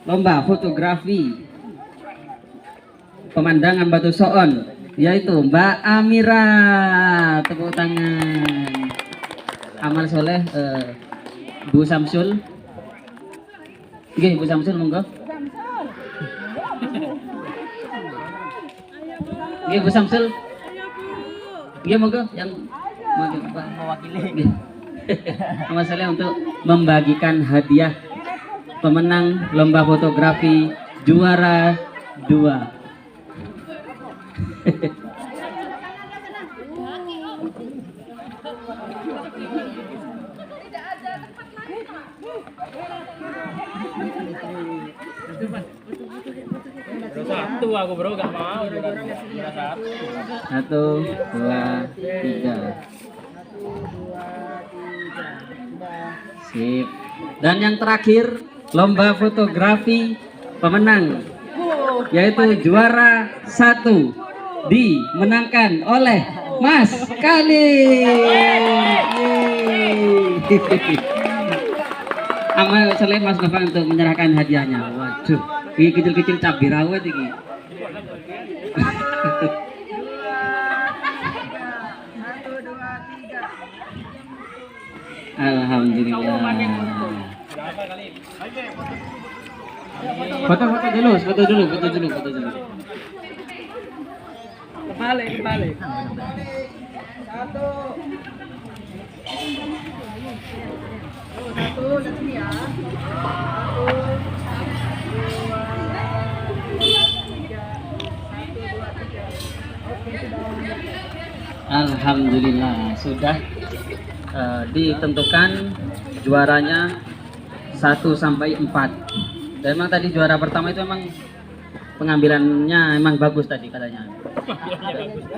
lomba fotografi pemandangan Batu Soon yaitu Mbak Amira. Tepuk tangan. Amal soleh Bu Samsul. Oke, Bu Samsul monggo. Oke, Bu Samsul. Iya monggo yang mewakili. Amal soleh untuk membagikan hadiah pemenang lomba fotografi juara 2. Satu aku bro, gak mau juara satu. 1, 2, 3. Sip. Dan yang terakhir lomba fotografi pemenang yaitu juara 1 dimenangkan oleh Mas Khalid. Amal soleh Mas Nofan untuk menyerahkan hadiahnya. Waduh, ini kecil-kecil cabai rawit ini. Alhamdulillah. Foto dulu. Kembali. Satu, sini ya. 1, 2, 3. Alhamdulillah sudah ditentukan juaranya 1 sampai 4. Dan memang tadi juara pertama itu memang pengambilannya emang bagus tadi katanya.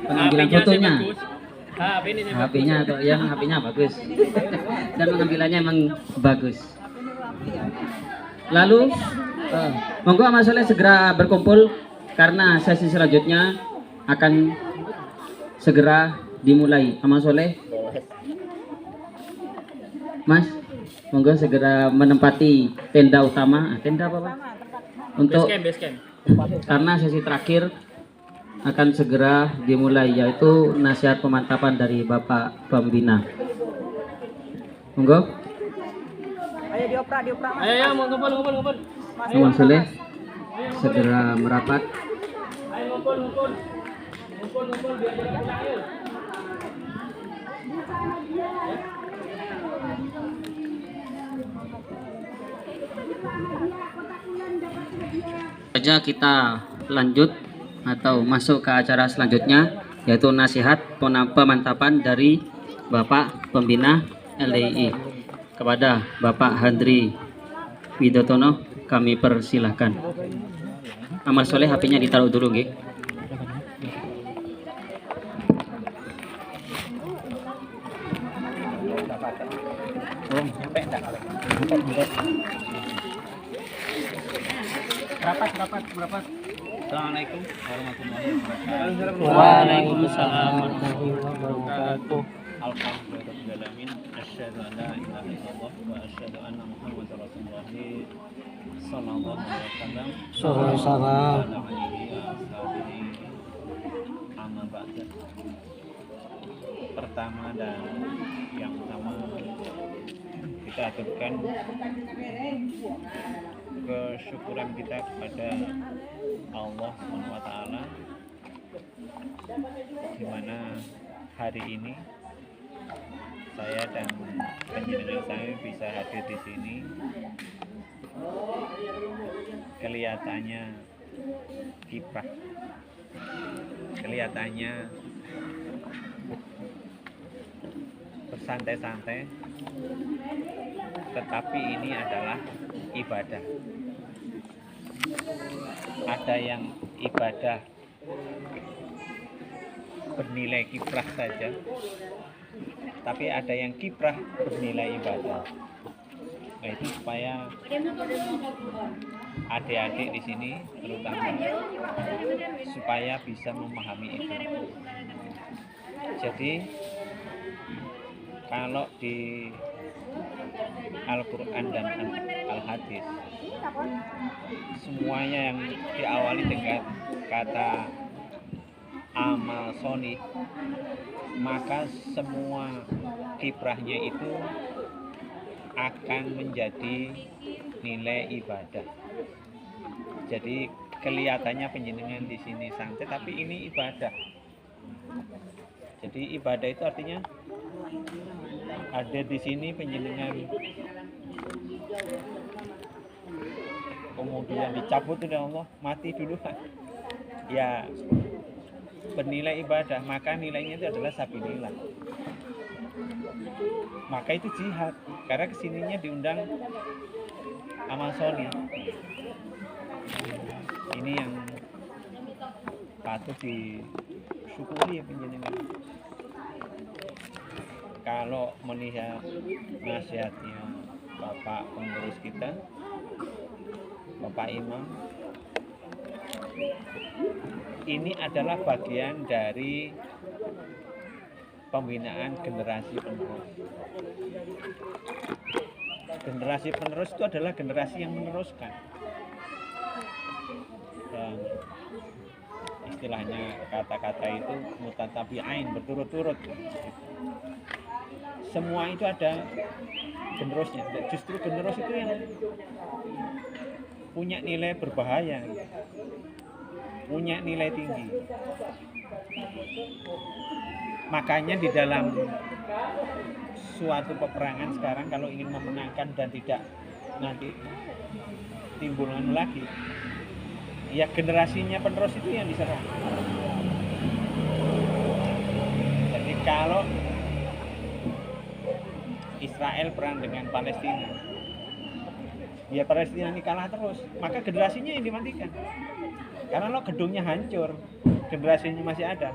Pengambilan fotonya. HP-nya atau yang HP-nya bagus. Dan pengambilannya emang bagus. Lalu monggo Mas Soleh segera berkumpul karena sesi selanjutnya akan segera dimulai. Mas Soleh, Mas, monggo segera menempati tenda utama. Tenda apa Pak? Untuk Base camp. karena sesi terakhir akan segera dimulai yaitu nasihat pemantapan dari Bapak Pembina. Monggo. Ayo dioprak Mas. Ayo ngumpul. Mas Soleh segera merapat. Ayo ngumpul biar jadi ayo. Saja kita lanjut atau masuk ke acara selanjutnya yaitu nasihat pemantapan dari Bapak Pembina LDII. Kepada Bapak Handri Widotono kami persilahkan. Amal Soleh HP-nya ditaruh dulu nggih. Berapa? Assalamualaikum warahmatullahi wabarakatuh. Waalaikumsalam warahmatullahi wabarakatuh. Alhamdulillahirrahmanirrahim. Asyhadu an la ilaha illallah wa asyhadu anna Muhammadar Rasulullah sallallahu alaihi wasallam. Amma ba'da. Pertama dan yang utama kita aturkan kesyukuran kita kepada Allah SWT di mana hari ini saya dan penjenengan saya bisa hadir di sini. Kelihatannya kiprah, kelihatannya bersantai-santai, tetapi ini adalah ibadah. Ada yang ibadah bernilai kiprah saja, tapi ada yang kiprah bernilai ibadah. Nah, itu supaya adik-adik di sini terutama supaya bisa memahami itu. Jadi kalau di Al-Quran dan Al-Hadis semuanya yang diawali dengan kata amal solih, maka semua kiprahnya itu akan menjadi nilai ibadah. Jadi kelihatannya penjenengan di sini santai, tapi ini ibadah. Jadi ibadah itu artinya ada di sini penjenengan kemudian dicabut oleh Allah, mati dulu kan, ya bernilai ibadah, maka nilainya itu adalah sabilillah. Maka itu jihad, karena kesininya diundang amal solih. Ini yang patut disyukuri ya penjenengan. Kalau melihat nasihatnya Bapak pengurus kita, Bapak Imam, ini adalah bagian dari pembinaan generasi penerus. Generasi penerus itu adalah generasi yang meneruskan. Dan istilahnya kata-kata itu mutatabi'ain, berturut-turut. Semua itu ada generosnya. Justru generos itu yang punya nilai berbahaya, punya nilai tinggi. Makanya di dalam suatu peperangan sekarang kalau ingin memenangkan dan tidak nanti timbulan lagi, ya generasinya penerus itu yang diserang. Jadi kalau Israel perang dengan Palestina, ya Palestina ini kalah terus, maka generasinya yang dimatikan. Karena lo gedungnya hancur, generasinya masih ada,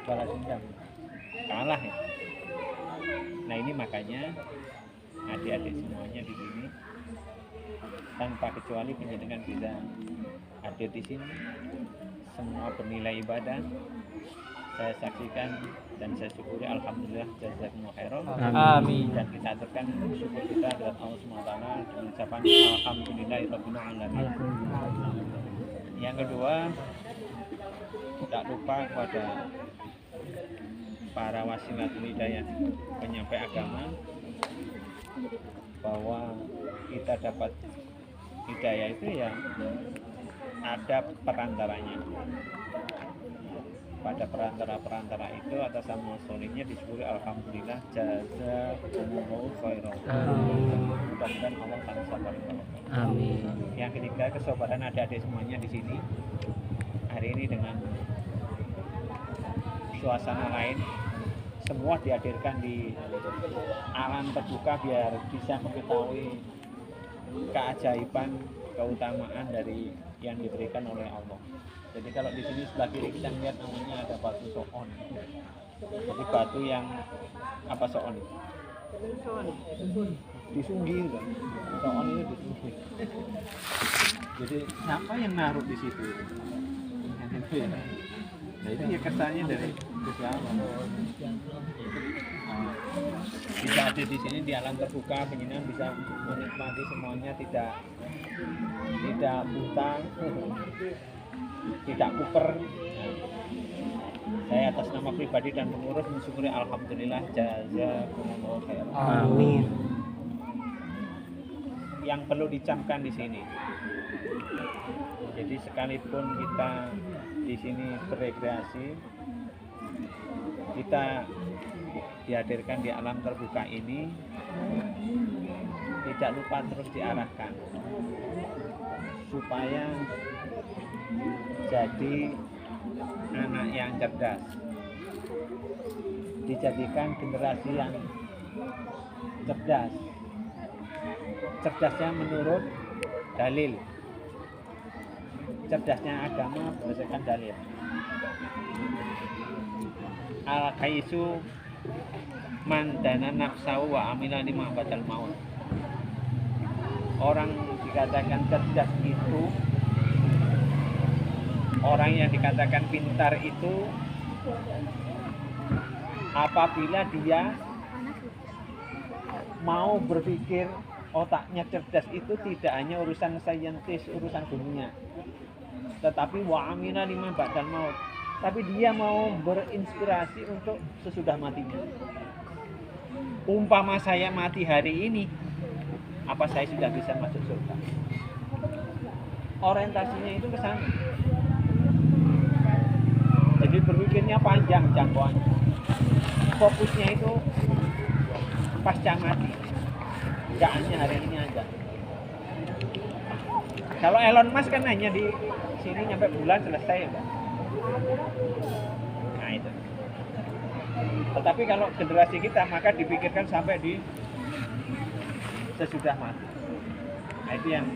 balas dendam, kalah ya. Nah ini makanya adik-adik semuanya di sini tanpa kecuali penjenengan bisa hadir di sini, semua bernilai ibadah. Saya saksikan dan saya syukuri, alhamdulillah, jazakumullah khairan. Amin. Dan kita aturkan syukur kita kepada Allah SWT dengan ucapan alhamdulillahirabbil alamin. Yang kedua, tak lupa kepada para wasilatul hidayah, penyampai agama, bahwa kita dapat hidayah itu ya ada perantaranya. Pada perantara itu atas amal solihnya disyukuri, alhamdulillah, jazakumullahu khairan. Mudah-mudahan Allah sangat sabar. Amin. Yang ketiga, kesabaran adik-adik semuanya di sini hari ini dengan suasana lain, semua dihadirkan di alam terbuka biar bisa mengetahui keajaiban, keutamaan dari yang diberikan oleh Allah. Jadi kalau di sini sebelah kiri kita lihat namanya ada batu soon. Jadi batu yang apa soon? Disunggi kan? Soon itu disunggi. Jadi siapa yang naruh di situ? Nah itu ya kesannya dari Gusti Allah. Bisa ada di sini di alam terbuka, penjenengan bisa menikmati semuanya, tidak buta, tidak kuper. Saya atas nama pribadi dan pengurus mensyukuri, alhamdulillah, jazakumullahu khairan. Amin. Yang perlu dicamkan di sini, jadi sekalipun kita di sini berekreasi, kita dihadirkan di alam terbuka ini tidak lupa terus diarahkan supaya jadi anak yang cerdas, dijadikan generasi yang cerdas. Cerdasnya menurut dalil, cerdasnya agama berdasarkan dalil. Al-kaisu man dana nafsahu wa amila lima badal maut. Orang dikatakan cerdas itu, orang yang dikatakan pintar itu apabila dia mau berpikir, otaknya cerdas itu tidak hanya urusan saintis, urusan dunia, tetapi wa amila lima badal maut, tapi dia mau berinspirasi untuk sesudah matinya. Umpama saya mati hari ini, apa saya sudah bisa masuk surga? Orientasinya itu ke sana. Jadi berpikirnya panjang jangkauannya. Fokusnya itu pasca mati. Gak hanya hari ini aja. Kalau Elon Musk kan hanya di sini nyampe bulan selesai ya, Pak. Nah itu. Tetapi kalau generasi kita maka dipikirkan sampai di sesudah mati. Nah itu yang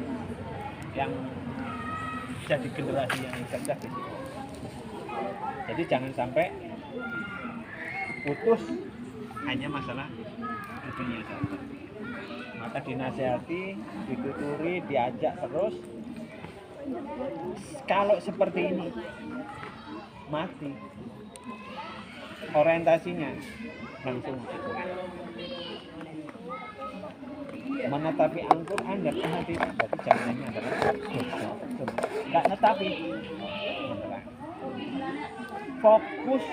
jadi generasi yang cerdas di situ. Jadi jangan sampai putus hanya masalah dunia saja. Maka dinasihati, dituturi, diajak terus. Kalau seperti ini mati, orientasinya langsung menetapi Al-Quran dan hadis, berarti jaminannya adalah nggak netapi, fokus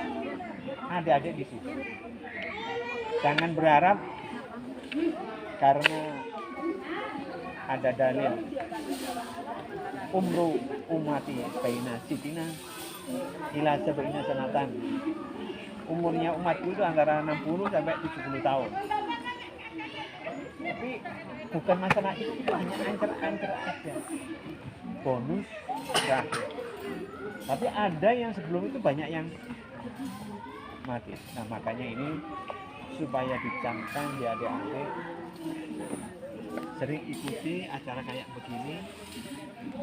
adik-adik di situ. Jangan berharap karena ada dalil umru umati baina sitina ila sabaina sanatan. Umurnya umatku itu antara 60 sampai 70 tahun. Tapi bukan masalah itu hanya ancer-ancer aja. Bonus terakhir. Tapi ada yang sebelum itu banyak yang mati. Nah makanya ini supaya dicamkan di adik-adik, sering ikuti acara kayak begini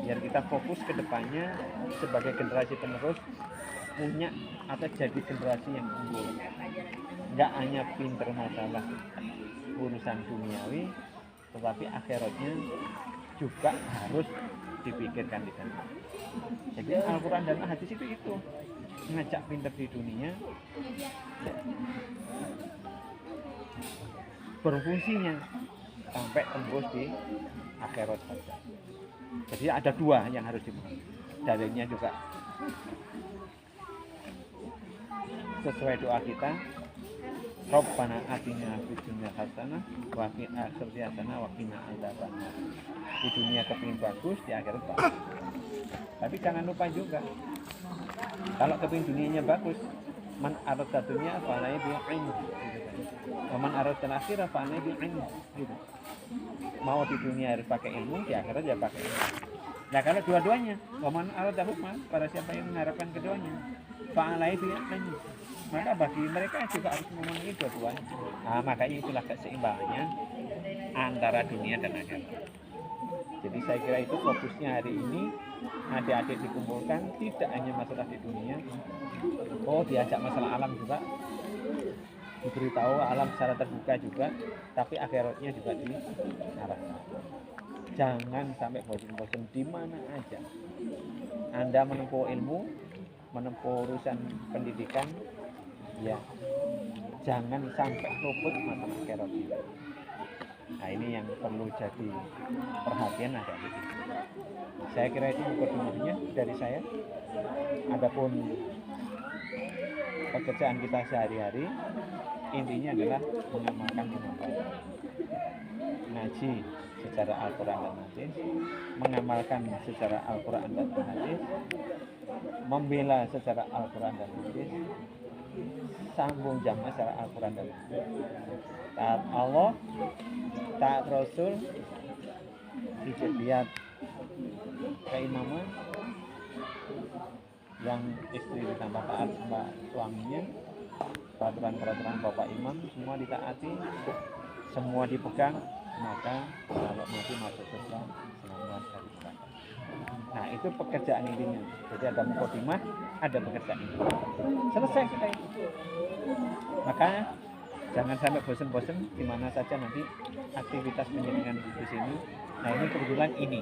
biar kita fokus ke depannya sebagai generasi penerus punya atau jadi generasi yang unggul. Nggak hanya pinter masalah urusan duniawi, tetapi akhiratnya juga harus dipikirkan di sana. Jadi Al-Quran dan hadis itu ngajak pinter di dunia, berfungsinya sampai tembus di akhirat saja. Jadi ada dua yang harus dipahami. Dalilnya juga sesuai doa kita, Rabbana atina fid dunya hasanah wa fil akhirati hasanah wa qina adzabannar. Di dunia kepingin bagus, di akhirat bagus. Tapi jangan lupa juga, kalau kepingin dunianya bagus, man arada dunya fa la yu'in. Man arada akhirah fa la yu'in. Gitu. Mau di dunia harus pakai ilmu, di akhirat ya pakai ilmu. Nah kalau dua-duanya, man arada hukmah, para siapa yang mengharapkan keduanya, fa la yu'in. Maka bagi mereka juga harus memenuhi dua-duanya. Nah, makanya itulah keseimbangannya antara dunia dan akhirat. Jadi saya kira itu fokusnya hari ini, adik-adik dikumpulkan tidak hanya masalah di dunia. Oh, diajak masalah alam juga, diberitahu alam secara terbuka juga, tapi akhiratnya juga diarahkan. Jangan sampai bosan-bosan di mana aja. Anda menempuh ilmu, menempuh urusan pendidikan, ya jangan sampai luput masalah akhirat. Nah ini yang perlu jadi perhatian adik-adik. Saya kira itu mukadimahnya dari saya. Adapun pekerjaan kita sehari-hari intinya adalah mengamalkan ngaji secara Al-Quran dan hadis, mengamalkan secara Al-Quran dan hadis, membela secara Al-Quran dan hadis, sambung jamaah secara Al-Quran dan taat Allah, taat Rasul, tidak lihat keimaman, yang istri ditambah taat sama suaminya, peraturan-peraturan bapak imam semua ditaati, semua dipegang, maka kalau mati masuk surga selamat dari neraka. Nah itu pekerjaan intinya. Jadi ada mukadimah, ada pekerjaan inti. Selesai kita itu. Makanya jangan sampai bosan-bosan di mana saja nanti aktivitas pendidikan di sini. Nah ini kebetulan ini.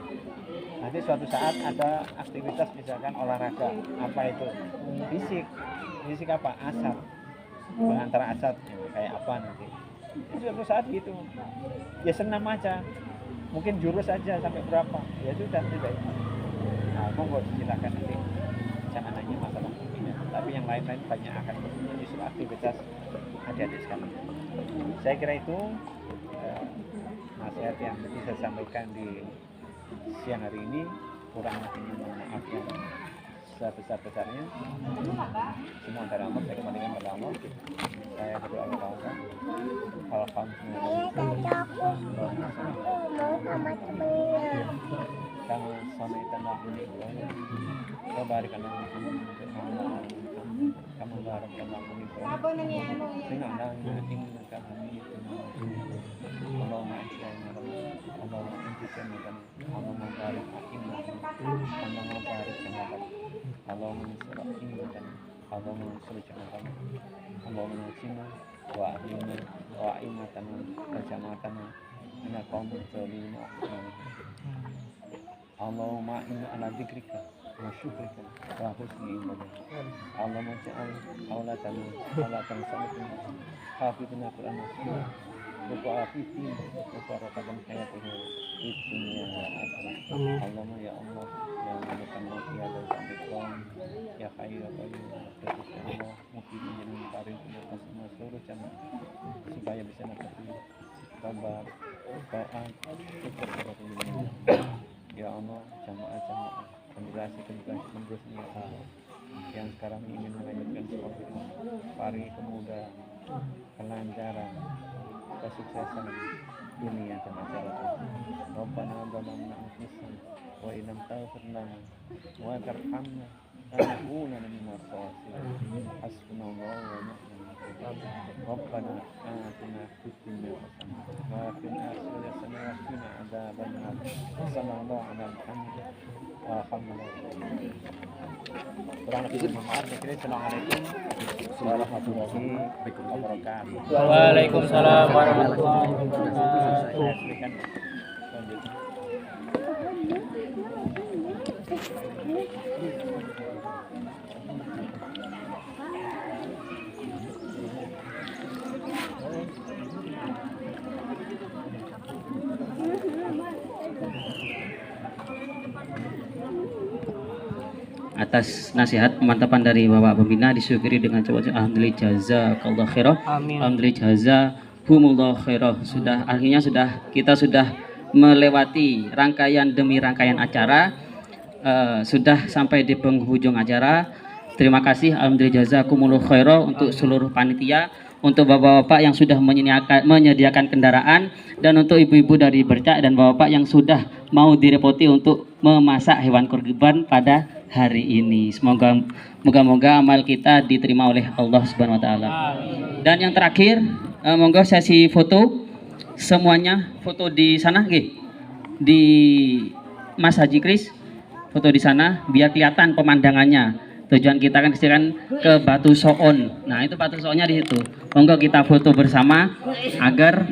Nanti suatu saat ada aktivitas misalkan olahraga, apa itu? Fisik apa? Asar. Pengantar asar kayak apa nanti? Suatu saat gitu. Ya senam aja. Mungkin jurus aja sampai berapa? Ya sudah tidak. Nah, monggo silakan nanti. Jangan hanya masalah ini, tapi yang lain-lain banyak akan justru aktivitas adik-adik sekalian. Saya kira itu nasihat yang bisa saya sampaikan di siang hari ini. Kurang lebihnya mohon maaf yang sebesar-besarnya. Semua dari Allah, saya kembalikan kepada Allah. Saya berdoa kepada Allah. Alhamdulillah. Kamu sampai tanah ini, kau berikan kamu berikan ini. Dengan nangis ingin kami Allah mengajarkan Allah mengajarkan Allah membarik akhirnya Allah membarik jemaat Allah mensuruh ingatan Allah mensuruh jemaat Allah mengajarkan wa akhirnya wa imatan kejamatan ina kaum terlima Allahumma inna ala dzikrika wa syukrika wa husni ibadatik Allahumma ja'al aulatana ala tansalina hafidna Qur'an wa afidin wa barakatan hayatihim di dunia wal akhirah. Allahumma ya Allah ya malikan mulki ya dzal ya hayyu ya qayyum Allah mungkin menjadi paring untuk semua seluruh jamaah supaya bisa mendapat kabar doa ya Allah jamaah generasi penerusnya yang sekarang ingin melanjutkan seperti ini paringi kemudahan kelancaran kesuksesan dunia dan akhirat. Rabbana zalamna anfusana wa in lam taghfir lana wa tarhamna lanakunanna minal khasirin. Hasbunallahu wa ni'mal wakeel. Rabbana atina fid dunya hasanah wa fil akhirati hasanah wa qina adzabannar. Sallallahu alaihi wasallam. Alhamdulillah. Kurang lebih maaf. Assalamualaikum warahmatullahi wabarakatuh. Waalaikumsalam warahmatullahi wabarakatuh. Atas nasihat pemantapan dari Bapak Pembina disyukuri dengan coba alhamdulillah jazakallah khairah. Alhamdulillah jazakumullah khairah. Akhirnya kita sudah melewati rangkaian demi rangkaian acara, sudah sampai di penghujung acara. Terima kasih alhamdulillah jazakumullah khairah untuk seluruh panitia, untuk bapak-bapak yang sudah menyediakan kendaraan, dan untuk ibu-ibu dari Bercak dan bapak yang sudah mau direpoti untuk memasak hewan kurban pada hari ini. Moga-moga amal kita diterima oleh Allah Subhanahu wa taala. Dan yang terakhir, monggo sesi foto semuanya, foto di sana di Mas Haji Kris, foto di sana biar kelihatan pemandangannya. Tujuan kita kan ke Batu Soon. Nah, itu Batu Soonnya di situ. Monggo kita foto bersama agar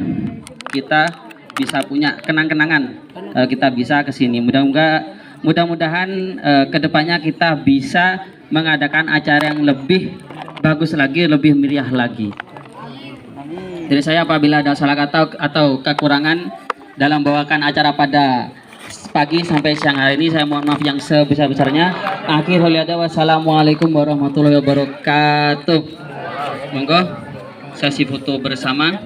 kita bisa punya kenang-kenangan. Kita bisa ke sini. Mudah-mudahan kedepannya kita bisa mengadakan acara yang lebih bagus lagi, lebih meriah lagi. Dari saya apabila ada salah kata atau kekurangan dalam bawakan acara pada pagi sampai siang hari ini, saya mohon maaf yang sebesar-besarnya. Akhirul hada, wassalamualaikum warahmatullahi wabarakatuh. Monggo sesi foto bersama.